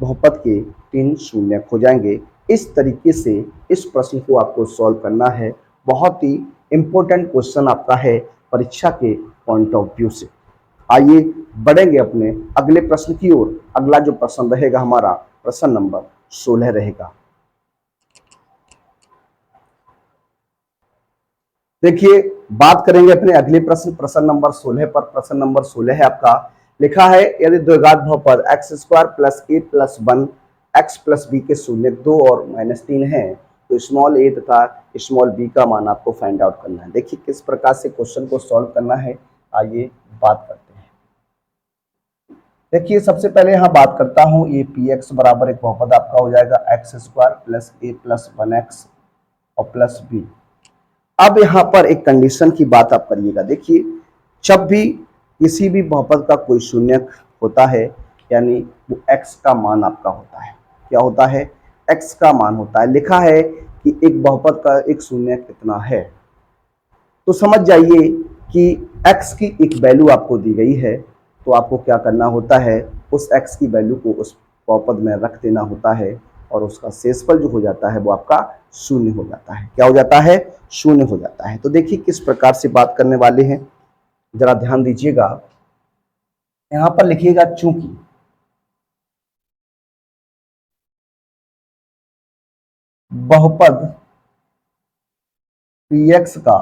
बहुपद के 3 शून्यक हो जाएंगे। इस तरीके से इस प्रश्न को आपको सॉल्व करना है। बहुत ही इंपॉर्टेंट क्वेश्चन आपका है परीक्षा के पॉइंट ऑफ व्यू से। आइए बढ़ेंगे अपने अगले प्रश्न की ओर। अगला जो प्रश्न रहेगा हमारा प्रश्न नंबर 16 रहेगा। देखिए बात करेंगे अपने अगले प्रश्न प्रश्न नंबर 16 पर। प्रश्न नंबर 16 है आपका, लिखा है यदि द्विघात बहुपद एक्स स्क्वायर प्लस ए प्लस 1 एक्स प्लस बी के शून्य 2 और -3 है तो स्मॉल ए तथा स्मॉल बी का मान आपको फाइंड आउट करना है। देखिए किस प्रकार से क्वेश्चन को सॉल्व करना है, आइए बात करते हैं। देखिए सबसे पहले यहाँ बात करता हूँ, ये पी एक्स बराबर एक बहुपद आपका हो जाएगा एक्स स्क्वायर प्लस ए प्लस 1x और प्लस बी। अब यहाँ पर एक कंडीशन की बात आप करिएगा। देखिए जब भी किसी भी बहुपद का कोई शून्यक होता है यानी वो x का मान आपका होता है, क्या होता है x का मान होता है। लिखा है कि एक बहुपद का एक शून्यक कितना है, तो समझ जाइए कि x की एक वैल्यू आपको दी गई है तो आपको क्या करना होता है उस x की वैल्यू को उस बहुपद में रख देना होता है और उसका शेषफल जो हो जाता है वो आपका शून्य हो जाता है। क्या हो जाता है शून्य हो जाता है। तो देखिए किस प्रकार से बात करने वाले हैं, जरा ध्यान दीजिएगा। यहां पर लिखिएगा चूंकि बहुपद px का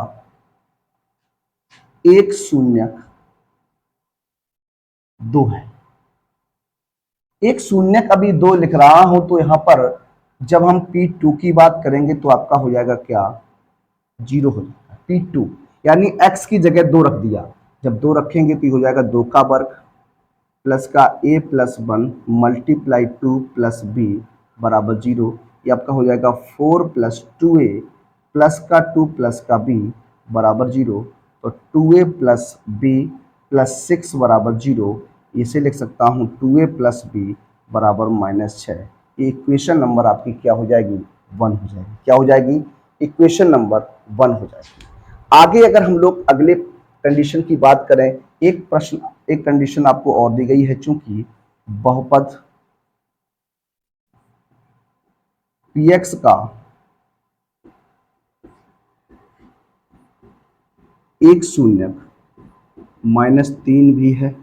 एक शून्यक 2 है। एक शून्यक अभी 2 लिख रहा हूं तो यहां पर जब हम P2 की बात करेंगे तो आपका हो जाएगा क्या 0 हो जाएगा। P2 यानी x की जगह 2 रख दिया, जब 2 रखेंगे तो हो जाएगा 2 का वर्ग प्लस का a plus 1 multiply 2 plus b बराबर 0। ये आपका हो जाएगा 4 प्लस 2a प्लस का 2 प्लस का b बराबर 0। तो 2a प्लस b प्लस 6 बराबर 0। इसे लिख सकता हूँ 2a प्लस b बराबर -6। ये इक्वेशन नंबर आपकी क्या हो जाएगी 1 हो जाएगी। क्या हो जाएगी इक्वेशन नंबर 1 हो जाएगी। आगे अगर हम लोग अगले कंडीशन की बात करें, एक कंडीशन आपको और दी गई है, चूंकि बहुपद px का एक शून्यक -3 भी है,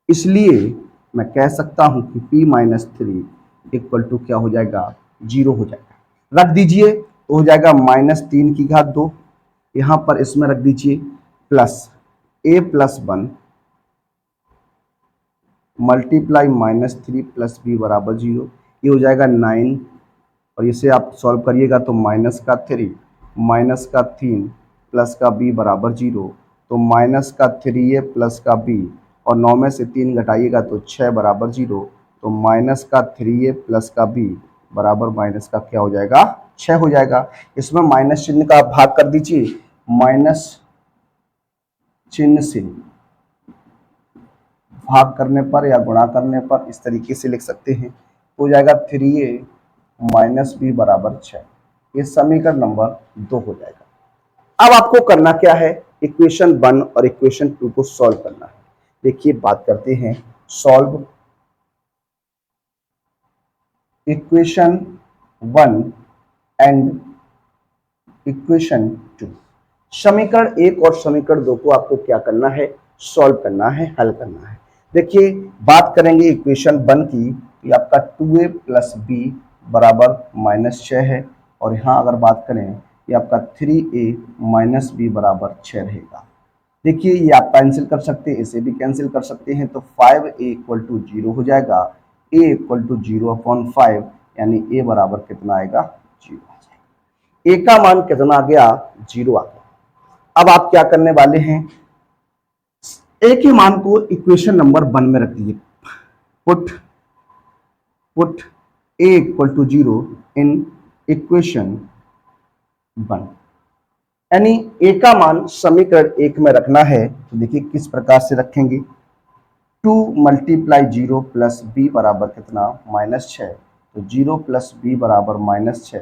इसलिए मैं कह सकता हूं कि p-3 इक्वल टू क्या हो जाएगा 0 हो जाएगा। रख दीजिए तो हो जाएगा -3 की घात 2, यहां पर इसमें रख दीजिए plus a plus 1 multiply -3 plus b बराबर 0। ये हो जाएगा 9 और इसे आप सॉल्व करिएगा तो -3 -3 प्लस का b बराबर 0, तो माइनस का 3a प्लस का b, और 9 में से 3 घटाइएगा तो 6 बराबर 0, तो माइनस का 3a प्लस का b बराबर माइनस का क्या हो जाएगा, 6 हो जाएगा। इसमें माइनस चिन्ह का आप भाग कर दीजिए, माइनस चिन्ह से भाग करने पर या गुणा करने पर इस तरीके से लिख सकते हैं, तो हो जाएगा 3a माइनस b बराबर 6। ये समीकरण नंबर 2 हो जाएगा। अब आपको करना क्या है, इक्वेशन 1 और इक्वेशन 2 को सॉल्व करना है। देखिए बात करते हैं, सॉल्व इक्वेशन 1 एंड इक्वेशन 2। समीकरण 1 और समीकरण 2 को आपको क्या करना है, सॉल्व करना है, हल करना है। देखिए बात करेंगे इक्वेशन 1 की, तो ये आपका 2a प्लस b बराबर माइनस 6 है, और यहाँ अगर बात करें ये आपका 3a माइनस b बराबर 6 रहेगा। देखिए ये आप कैंसिल कर सकते हैं, इसे भी कैंसिल कर सकते हैं, तो 5a इक्वल टू 0 हो जाएगा, a इक्वल टू 0/5, यानी a बराबर कितना आएगा, 0 आ जाएगा। a का मान कितना आ गया, 0 आ गया। अब आप क्या करने वाले हैं, a के मान को इक्वेशन नंबर 1 में रख दीजिए, put a equal to 0 in equation 1, यानी a का मान समीकरण 1 में रखना है। तो देखिए किस प्रकार से रखेंगे, 2 मल्टीप्लाई 0 प्लस b बराबर कितना, -6, तो 0 प्लस b बराबर -6,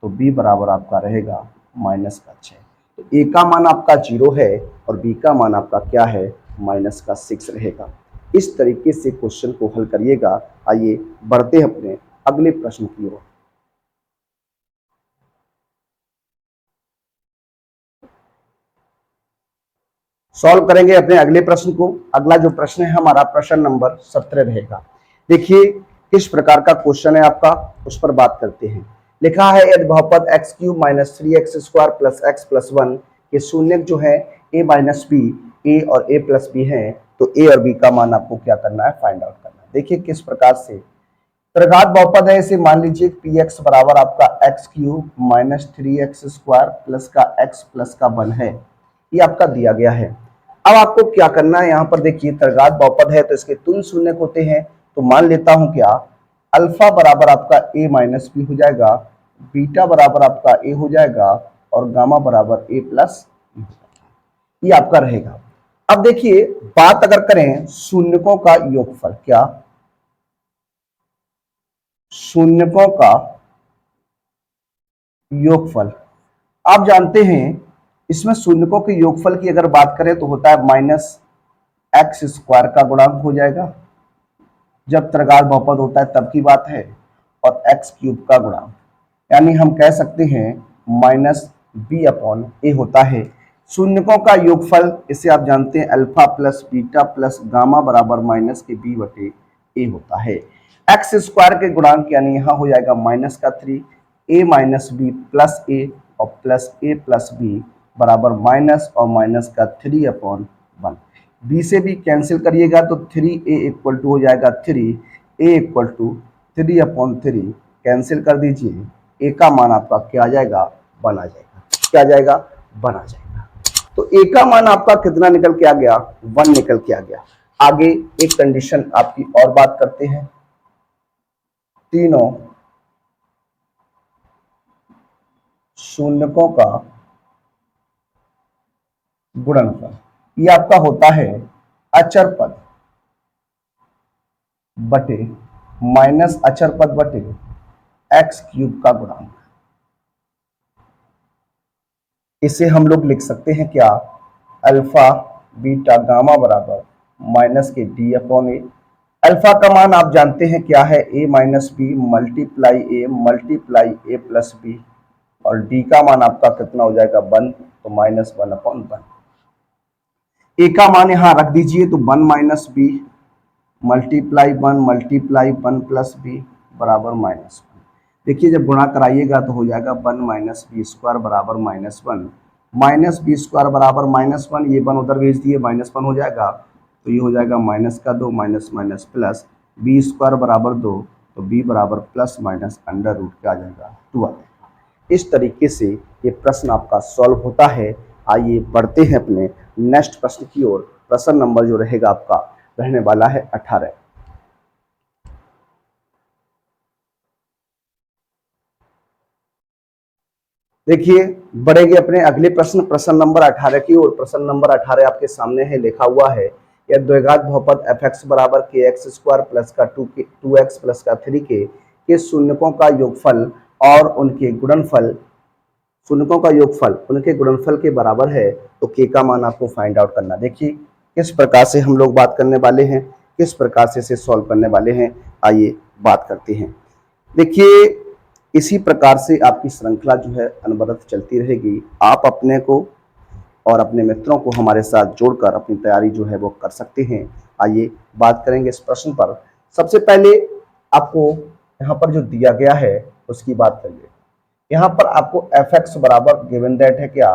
तो b बराबर आपका रहेगा -6। तो a का मान आपका 0 है और b का मान आपका क्या है, -6 रहेगा। इस तरीके से क्वेश्चन को हल करिएगा। आइए बढ़ते हैं अपने अगले प्रश्न की ओर। सॉल्व करेंगे अपने अगले प्रश्न को। अगला जो प्रश्न है हमारा प्रश्न नंबर 17 रहेगा। देखिए किस प्रकार का क्वेश्चन है आपका, उस पर बात करते हैं। लिखा है यदि बहुपद x³ - 3x² + x + 1 के शून्यक जो है a - b, a और a + b है, तो a और b का मान आपको क्या करना है, फाइंड आउट करना है। देखिए किस प्रकार से त्रिघात बहुपद है, इसे मान लीजिए px बराबर आपका x³ - 3x² प्लस का x प्लस का 1 है, ये आपका दिया गया है। अब आपको क्या करना है, यहाँ पर देखिए त्रिघात बहुपद है तो इसके तुल्य शून्यक होते हैं, तो मान लेता हूं क्या, अल्फा बराबर आपका a माइनस बी हो जाएगा, बीटा बराबर आपका a हो जाएगा, और गामा बराबर a प्लस ये आपका रहेगा। अब देखिए बात अगर करें शून्यकों का योगफल, क्या शून्यकों का योगफल, आप जानते हैं इसमें शून्यकों के योगफल की अगर बात करें तो होता है -x² का गुणांक हो जाएगा, जब त्रिघात बहुपद होता है तब की बात है, और x³ का गुणांक, यानी हम कह सकते हैं -b/a होता है। शून्यकों का योगफल इसे आप जानते हैं alpha plus beta plus gamma बराबर -b/a होता है। x² के गुणांक यानी यहाँ हो जाएगा -3, a - b प्लस a और प्लस a प्लस b बराबर माइनस और माइनस का 3/1। b से भी कैंसिल करिएगा तो 3a इक्वल टू हो जाएगा 3, a इक्वल टू 3/3, कैंसिल कर दीजिए, a का मान आपका क्या आ जाएगा, 1 आ जाएगा। क्या आ जाएगा, 1 आ जाएगा। तो a का मान आपका कितना निकल के आ गया, 1 निकल के आ गया। आगे एक कंडीशन आपकी और बात करते हैं, तीनों शून्यकों का गुणनफल, ये आपका होता है अचर पद बटे माइनस अचर पद बटे x³ का गुणांक। इसे हम लोग लिख सकते हैं क्या, अल्फा बीटा गामा बराबर माइनस के d/a। अल्फा का मान आप जानते हैं क्या है, a minus B multiply a plus B, और d का मान आपका कितना हो जाएगा, 1, तो -1/1। a का मान यहां रख दीजिए, तो 1 minus B multiply 1 plus B बराबर -1। देखिए जब गुणा कराइएगा तो हो जाएगा 1 - b² बराबर -1, माइनस b² बराबर -1, ये 1 उधर भेज दिए, -1 हो जाएगा, तो ये हो जाएगा -2 माइनस माइनस प्लस b² बराबर 2, तो b बराबर प्लस माइनस अंडर रूट क्या आ जाएगा, 2 आ जाएगा। इस तरीके से ये प्रश्न आपका सॉल्व होता है। आइए बढ़ते हैं अपने नेक्स्ट प्रश्न की ओर। प्रश्न नंबर जो रहेगा आपका रहने वाला है 18। देखिए बढ़ेंगे अपने अगले प्रश्न नंबर 18 की ओर। प्रश्न नंबर 18 आपके सामने है, लिखा हुआ है यह द्विघात बहुपद एफ एक्स बराबर के एक्स स्क्वायर प्लस का टू एक्स प्लस का 3 के शून्यकों का योगफल और उनके गुणनफल, शून्यकों का योगफल उनके गुणनफल के बराबर है, तो के का मान आपको फाइंड आउट करना। देखिए किस प्रकार से हम लोग बात करने वाले हैं, किस प्रकार से इसे सॉल्व करने वाले हैं, आइए बात करते हैं। देखिए इसी प्रकार से आपकी श्रृंखला जो है अनवरत चलती रहेगी। आप अपने को और अपने मित्रों को हमारे साथ जोड़कर अपनी तैयारी जो है वो कर सकते हैं। आइए बात करेंगे इस प्रश्न पर। सबसे पहले आपको यहाँ पर जो दिया गया है उसकी बात करिए। यहाँ पर आपको एफ एक्स बराबर गिवन दैट है क्या,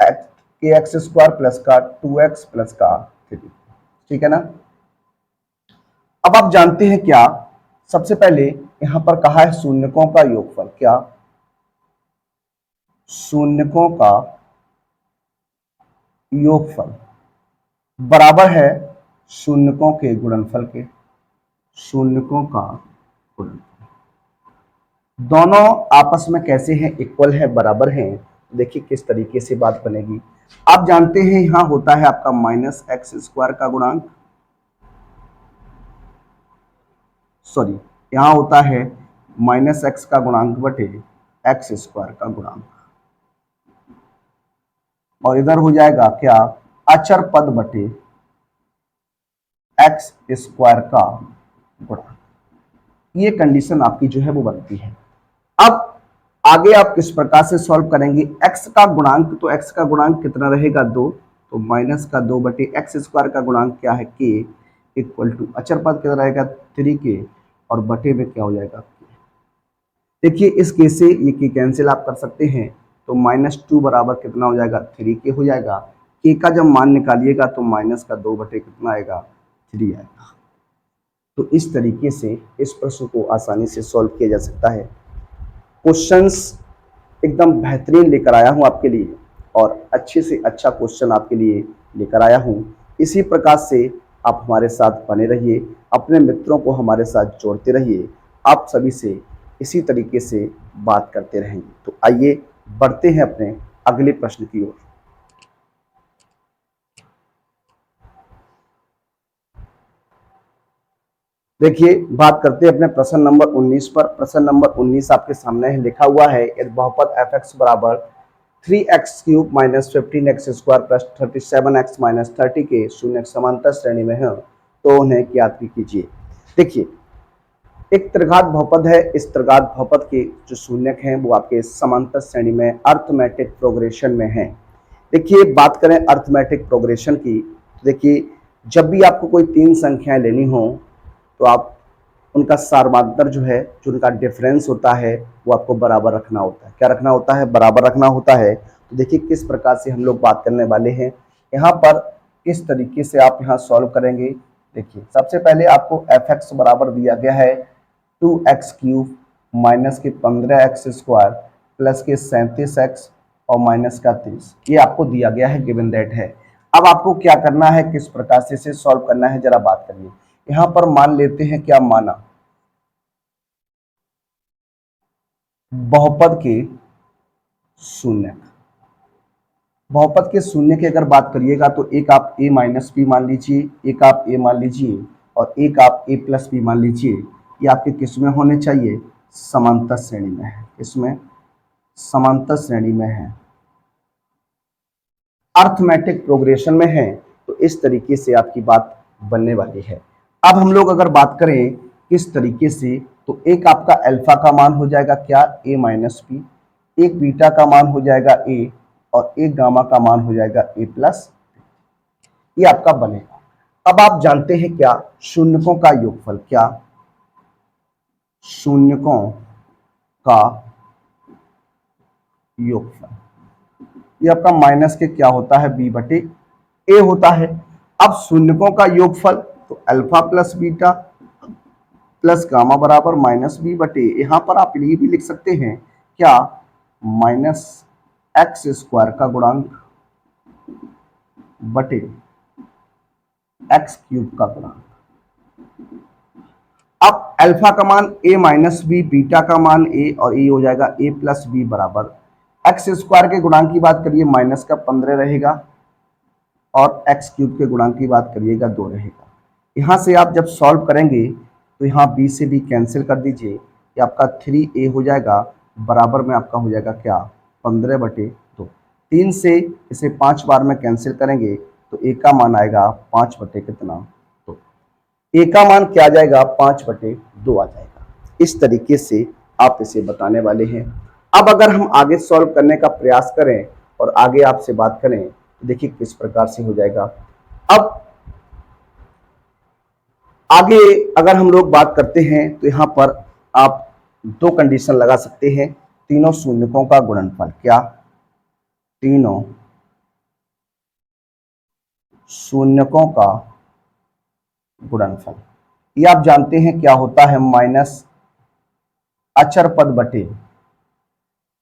के एक्स स्क्वायर प्लस का 2x प्लस का 3, ठीक है ना। अब आप जानते हैं क्या, सबसे पहले यहां पर कहा है शून्यकों का योगफल, क्या शून्यकों का योगफल बराबर है शून्यकों के गुणनफल के, शून्यकों का गुणनफल दोनों आपस में कैसे हैं, इक्वल है, बराबर हैं। देखिए किस तरीके से बात बनेगी। आप जानते हैं यहां होता है आपका माइनस एक्स स्क्वायर का गुणांक, सॉरी यहां होता है माइनस एक्स का गुणांक बटे एक्स स्क्वायर का गुणांक, और इधर हो जाएगा क्या अचर पद बटे एक्स स्क्वायर का गुणांक। ये कंडीशन आपकी जो है वो बनती है। अब आगे आप किस प्रकार से सॉल्व करेंगे, एक्स का गुणांक, तो एक्स का गुणांक कितना रहेगा 2, तो माइनस का 2 बटे एक्स स्क्वायर का गुणांक क्या है के, इक्वल टू अचर पद कितना रहेगा 3 के, और बटे में क्या हो जाएगा। देखिए इस केस से ये के कैंसिल आप कर सकते हैं, तो -2 बराबर कितना हो जाएगा 3 के हो जाएगा। के का जब मान निकालिएगा तो माइनस का 2 बटे कितना आएगा 3 आएगा। तो इस तरीके से इस प्रश्न को आसानी से सॉल्व किया जा सकता है। क्वेश्चंस एकदम बेहतरीन लेकर आया हूं आपके लिए, और अच्छे से अच्छा क्वेश्चन आपके लिए लेकर आया हूं। इसी प्रकार से आप हमारे साथ बने रहिए, अपने मित्रों को हमारे साथ जोड़ते रहिए, आप सभी से इसी तरीके से बात करते रहेंगे। तो आइए बढ़ते हैं अपने अगले प्रश्न की ओर। देखिए बात करते हैं अपने प्रश्न नंबर 19 पर। प्रश्न नंबर 19 आपके सामने है, लिखा हुआ है यदि बहुपद एफ एक्स बराबर 3x cube minus 15x square plus 37x minus 30 के शून्य समांतर श्रेणी में है तो उन्हें ज्ञात कीजिए। देखिए एक त्रिघात बहुपद है, इस त्रिघात बहुपद के जो शून्यक हैं वो आपके समांतर श्रेणी में अर्थमेटिक प्रोग्रेशन में हैं। देखिए बात करें अर्थमेटिक प्रोग्रेशन की, देखिए जब भी आपको कोई 3 संख्याएं लेनी हो तो आप उनका सार्वमात्रा जो है, जो उनका डिफरेंस होता है वो आपको बराबर रखना होता है। क्या रखना होता है, बराबर रखना होता है। तो देखिए किस प्रकार से हम लोग बात करने वाले हैं यहाँ पर, किस तरीके से आप यहाँ सॉल्व करेंगे। देखिए सबसे पहले आपको एफ एक्स बराबर दिया गया है 2x क्यूब माइनस के 15x स्क्वायर प्लस के 37x और माइनस का 30, ये आपको दिया गया है, गिवन दैट है। अब आपको क्या करना है, किस प्रकार से इसे सॉल्व करना है, जरा बात करिए। यहां पर मान लेते हैं, क्या माना, बहुपद के शून्य, बहुपद के शून्य की अगर बात करिएगा तो एक आप a माइनस बी मान लीजिए, एक आप a मान लीजिए, और एक आप a प्लस बी मान लीजिए। ये आपके किस में होने चाहिए, समांतर श्रेणी में है, इसमें समांतर श्रेणी में है, अर्थमेटिक प्रोग्रेशन में है। तो इस तरीके से आपकी बात बनने वाली है। अब हम लोग अगर बात करें किस तरीके से, तो एक आपका अल्फा का मान हो जाएगा क्या a माइनस बी, एक बीटा का मान हो जाएगा a, और एक गामा का मान हो जाएगा a प्लस, ये आपका बनेगा। अब आप जानते हैं क्या शून्यकों का योगफल, क्या शून्यकों का योगफल, ये आपका माइनस के क्या होता है b बटे a होता है। अब शून्यकों का योगफल तो alpha plus beta plus gamma बराबर माइनस बी बटे, यहां पर आप ये भी लिख सकते हैं क्या माइनस एक्स स्क्वायर का गुणांक, बटे एक्स क्यूब का गुणांक। अब अल्फा का मान a माइनस बी, बीटा का मान a और ये हो जाएगा a प्लस बी बराबर एक्स स्क्वायर के गुणांक की बात करिए माइनस का 15 रहेगा और एक्स क्यूब के गुणांक की बात करिएगा 2 रहेगा। यहाँ से आप जब सॉल्व करेंगे तो यहाँ b से b कैंसिल कर दीजिए, ये आपका 3a हो जाएगा बराबर में आपका हो जाएगा क्या 15/2। 3 से इसे 5 बार में कैंसिल करेंगे तो a का मान आएगा 5 बटे कितना 2। a का मान क्या आ जाएगा 5/2 आ जाएगा। इस तरीके से आप इसे बताने वाले हैं। अब अगर हम आगे सॉल्व करने का प्रयास करें और आगे आपसे बात करें तो देखिए किस प्रकार से हो जाएगा। अब आगे अगर हम लोग बात करते हैं तो यहाँ पर आप 2 कंडीशन लगा सकते हैं। तीनों शून्यकों का गुणनफल, क्या तीनों शून्यकों का गुणनफल, ये आप जानते हैं क्या होता है माइनस अचर पद बटे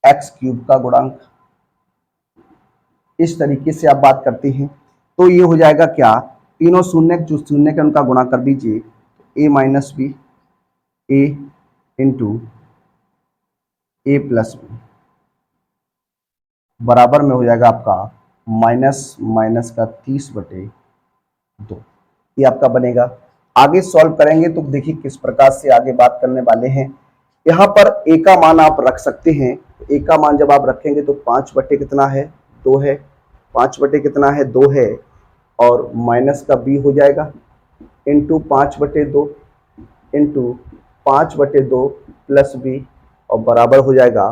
एक्स क्यूब का गुणांक। इस तरीके से आप बात करते हैं तो ये हो जाएगा क्या, तीनों शून्य जो शून्य के उनका गुणा कर दीजिए, a minus B A into A plus B बराबर में हो जाएगा आपका माइनस माइनस का 30/2। ये आपका बनेगा। आगे सॉल्व करेंगे तो देखिए किस प्रकार से आगे बात करने वाले हैं। यहाँ पर a का मान आप रख सकते हैं। a का मान जब आप रखेंगे तो 5 बटे कितना है 2 है, 5 बटे कितना है 2 है और माइनस का b हो जाएगा इंटू 5/2 इंटू 5/2 प्लस b और बराबर हो जाएगा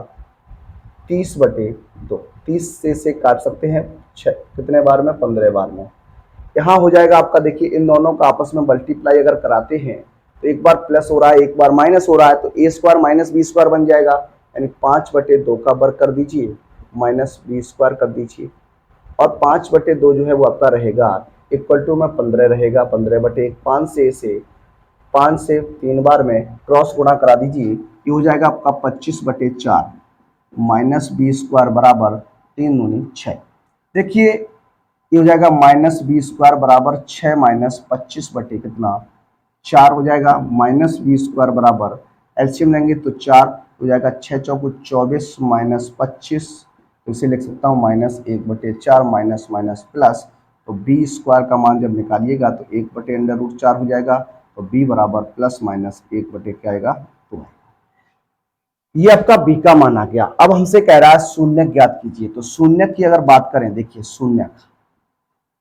30/2। 30 से काट सकते हैं 6 कितने बार में 15 बार में। यहाँ हो जाएगा आपका, देखिए इन दोनों का आपस में मल्टीप्लाई अगर कराते हैं तो एक बार प्लस हो रहा है एक बार माइनस हो रहा है तो a square minus B square बन जाएगा, यानी 5/2 का वर्ग कर दीजिए माइनस बी स्क्वायर कर दीजिए और 5/2 जो है वो आपका रहेगा इक्वल टू में 15 रहेगा 15/1। 5 से 3 बार में क्रॉस गुणा करा दीजिए, ये हो जाएगा आपका 25/4 माइनस बी स्क्वायर बराबर 3 दूनी 6। देखिए ये हो जाएगा माइनस बी स्क्वायर बराबर 6 माइनस 25 बटे कितना 4 हो जाएगा, माइनस बी स्क्वायर बराबर एलसीएम लेंगे तो 4 हो जाएगा, 6 चौको 24 माइनस 25, इसे लिख सकता हूँ माइनस 1/4 माइनस माइनस प्लस, तो बी स्क्वायर का मान जब निकालिएगा तो 1/√4 हो जाएगा, तो बी बराबर प्लस माइनस 1 क्या आएगा 2। ये आपका बी का मान आ गया। अब हमसे कह रहा है शून्य ज्ञात कीजिए, तो शून्य की अगर बात करें, देखिए शून्य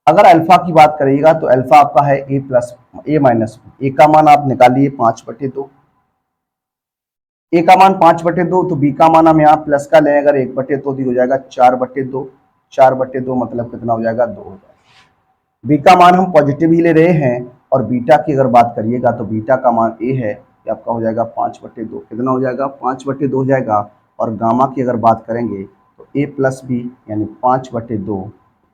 अगर अल्फा की बात करिएगा तो अल्फा आपका है a plus A minus B. A का मान आप निकालिए 5/2, ए का मान 5/2 तो बी का मान हम यहाँ प्लस का लें अगर 1/2 हो जाएगा 4/2, 4/2 मतलब कितना हो जाएगा 2 हो जाएगा। बी का मान हम पॉजिटिव ही ले रहे हैं और बीटा की अगर बात करिएगा तो बीटा का मान ए है, ये आपका हो जाएगा 5/2, कितना हो जाएगा 5/2 हो जाएगा। और गामा की अगर बात करेंगे तो a प्लस बी यानी 5/2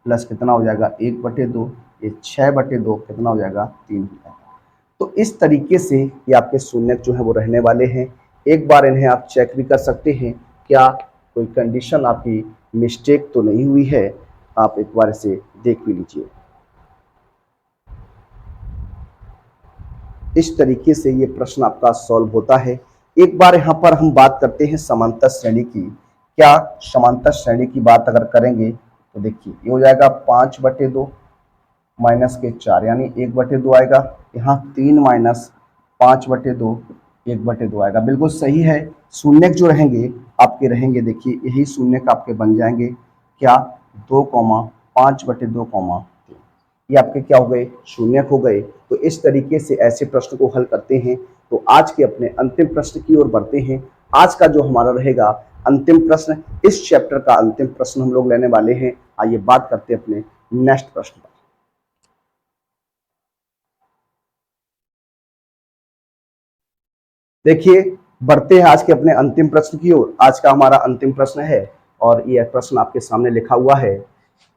प्लस कितना हो जाएगा 1/2, ये 6/2 कितना हो जाएगा 3 हो जाएगा। तो इस तरीके से ये आपके शून्य जो है वो रहने वाले हैं। एक बार इन्हें आप चेक भी कर सकते हैं क्या कोई कंडीशन आपकी मिस्टेक तो नहीं हुई है, आप एक बार इसे देख भी लीजिए। इस तरीके से ये प्रश्न आपका सॉल्व होता है। एक बार यहाँ पर हम बात करते हैं समांतर श्रेणी की। क्या समांतर श्रेणी की बात अगर करेंगे तो देखिए ये हो जाएगा 5/2 माइनस के 4 यानी 1/2 आएगा, यहाँ 3 माइनस 5/2 1/2 आएगा। बिल्कुल सही है। शून्य जो रहेंगे आपके रहेंगे, देखिए यही शून्य आपके बन जाएंगे क्या 2, 5/2, 3, ये आपके क्या हो गए शून्य हो गए। तो इस तरीके से ऐसे प्रश्न को हल करते हैं। तो आज के अपने अंतिम प्रश्न की ओर बढ़ते हैं। आज का जो हमारा रहेगा अंतिम प्रश्न, इस चैप्टर का अंतिम प्रश्न हम लोग लेने वाले हैं। आइए बात करते हैं अपने नेक्स्ट प्रश्न पर। देखिए बढ़ते हैं आज के अपने अंतिम प्रश्न की ओर। आज का हमारा अंतिम प्रश्न है और यह प्रश्न आपके सामने लिखा हुआ है।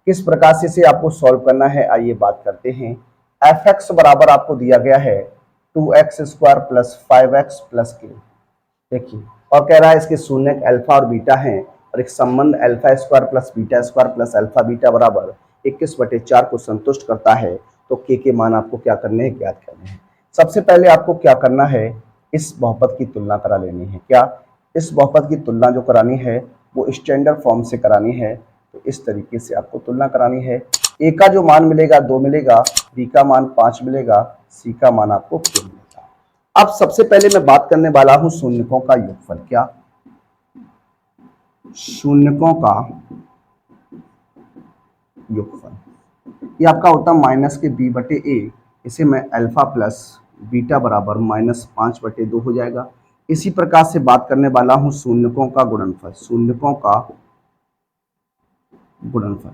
किस प्रकार से इसे आपको सॉल्व करना है आइए बात करते हैं। एफ एक्स बराबर आपको दिया गया है 2x² प्लस 5x प्लस के। देखिए और कह रहा है इसके शून्य अल्फा और बीटा हैं और एक संबंध alpha square plus beta square plus alpha beta बराबर 21/4 को संतुष्ट करता है तो के मान आपको क्या करने हैं, ज्ञात करने हैं। सबसे पहले आपको क्या करना है, इस बहुपद की तुलना करा लेनी है। क्या इस बहुपद की तुलना जो करानी है वो स्टैंडर्ड फॉर्म से करानी है। तो इस तरीके से आपको तुलना करानी है। ए का जो मान मिलेगा 2 मिलेगा, बी का मान 5 मिलेगा, सी का मान आपको 3 मिलेगा। अब सबसे पहले मैं बात करने वाला हूं शून्यकों का योगफल। क्या शून्यकों का योगफल, ये आपका होता है माइनस के बी बटे ए, इसे मैं अल्फा प्लस बीटा बराबर -5/2 हो जाएगा। इसी प्रकार से बात करने वाला हूं शून्यकों का गुणनफल। शून्यकों का गुणनफल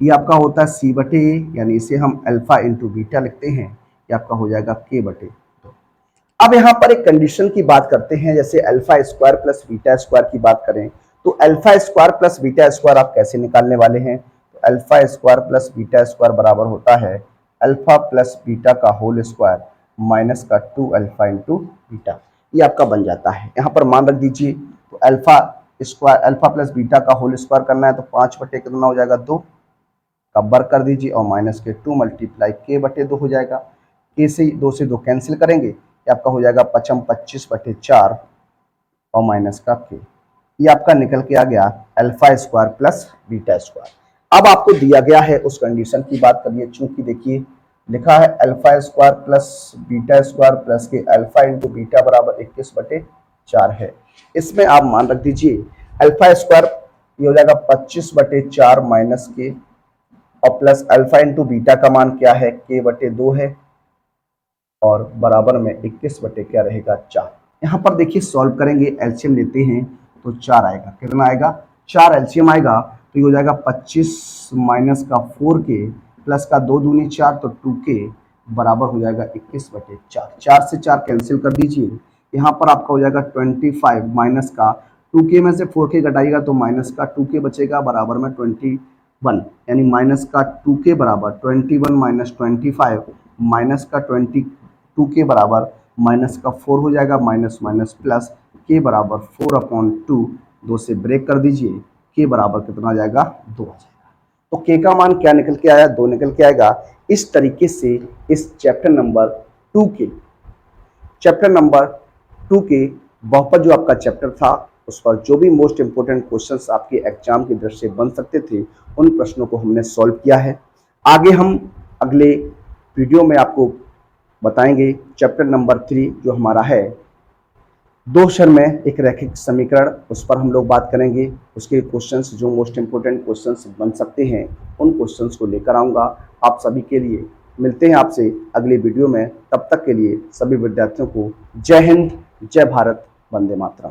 ये आपका होता है सी बटे ए, यानी इसे हम अल्फा इंटू बीटा लिखते हैं, ये आपका हो जाएगा के बटे 2। अब यहाँ पर एक कंडीशन की बात करते हैं, जैसे alpha square plus beta square की बात करें तो alpha square plus beta square आप कैसे निकालने वाले हैं। तो alpha square plus beta square बराबर होता है अल्फा प्लस बीटा का होल स्क्वायर माइनस का 2 अल्फा इंटू बीटा, ये आपका बन जाता है। यहाँ पर मान रख दीजिए, तो alpha square alpha plus beta का होल स्क्वायर करना है तो 5 बटे कितना हो जाएगा 2 का वर्ग कर दीजिए और माइनस के 2 मल्टीप्लाई के बटे 2 हो जाएगा। के से 2 कैंसिल करेंगे, ये आपका हो जाएगा 25/4 और माइनस का के, ये आपका निकल के आ गया alpha square plus beta square. अब आपको दिया गया है उस कंडीशन की बात करिए, चूंकि देखिए लिखा है alpha square plus beta square plus के अल्फा इंटू बीटा बराबर 21/4 है। इसमें आप मान रख दीजिए अल्फा स्क्वायर ये हो जाएगा 25/4 माइनस के और प्लस अल्फा इंटू बीटा का मान क्या है के बटे 2 है और बराबर में 21 बटे क्या रहेगा 4। यहाँ पर देखिए सॉल्व करेंगे, एलसीएम लेते हैं तो 4 आएगा। कितना आएगा 4 एलसीएम आएगा तो ये हो जाएगा 25 माइनस का 4k प्लस का 2 दूनी 4 तो 2k बराबर हो जाएगा 21/4। 4 से 4 कैंसिल कर दीजिए, यहाँ पर आपका हो जाएगा 25 माइनस का 2k में से 4k घटाइएगा तो माइनस का 2k बचेगा बराबर में 21, यानी माइनस का 2k बराबर 21 माइनस 25 माइनस का 22k बराबर माइनस का 4 हो जाएगा, माइनस माइनस प्लस k बराबर 4/2, 2 से ब्रेक कर दीजिए, k बराबर कितना आ जाएगा 2 आ जाएगा। तो k का मान क्या निकल के आया 2 निकल के आएगा। इस तरीके से इस चैप्टर नंबर 2 के बहुपद जो आपका चैप्टर था उस पर जो भी मोस्ट इंपोर्टेंट क्वेश्चंस आपके एग्जाम की दृष्टि से बन सकते थे उन प्रश्नों को हमने सॉल्व किया है। आगे हम अगले वीडियो में आपको बताएंगे चैप्टर नंबर 3 जो हमारा है 2 अक्षर में एक रैखिक समीकरण, उस पर हम लोग बात करेंगे। उसके क्वेश्चंस जो मोस्ट इंपोर्टेंट क्वेश्चंस बन सकते हैं उन क्वेश्चंस को लेकर आऊँगा आप सभी के लिए। मिलते हैं आपसे अगले वीडियो में, तब तक के लिए सभी विद्यार्थियों को जय हिंद, जय भारत, वंदे मातरम।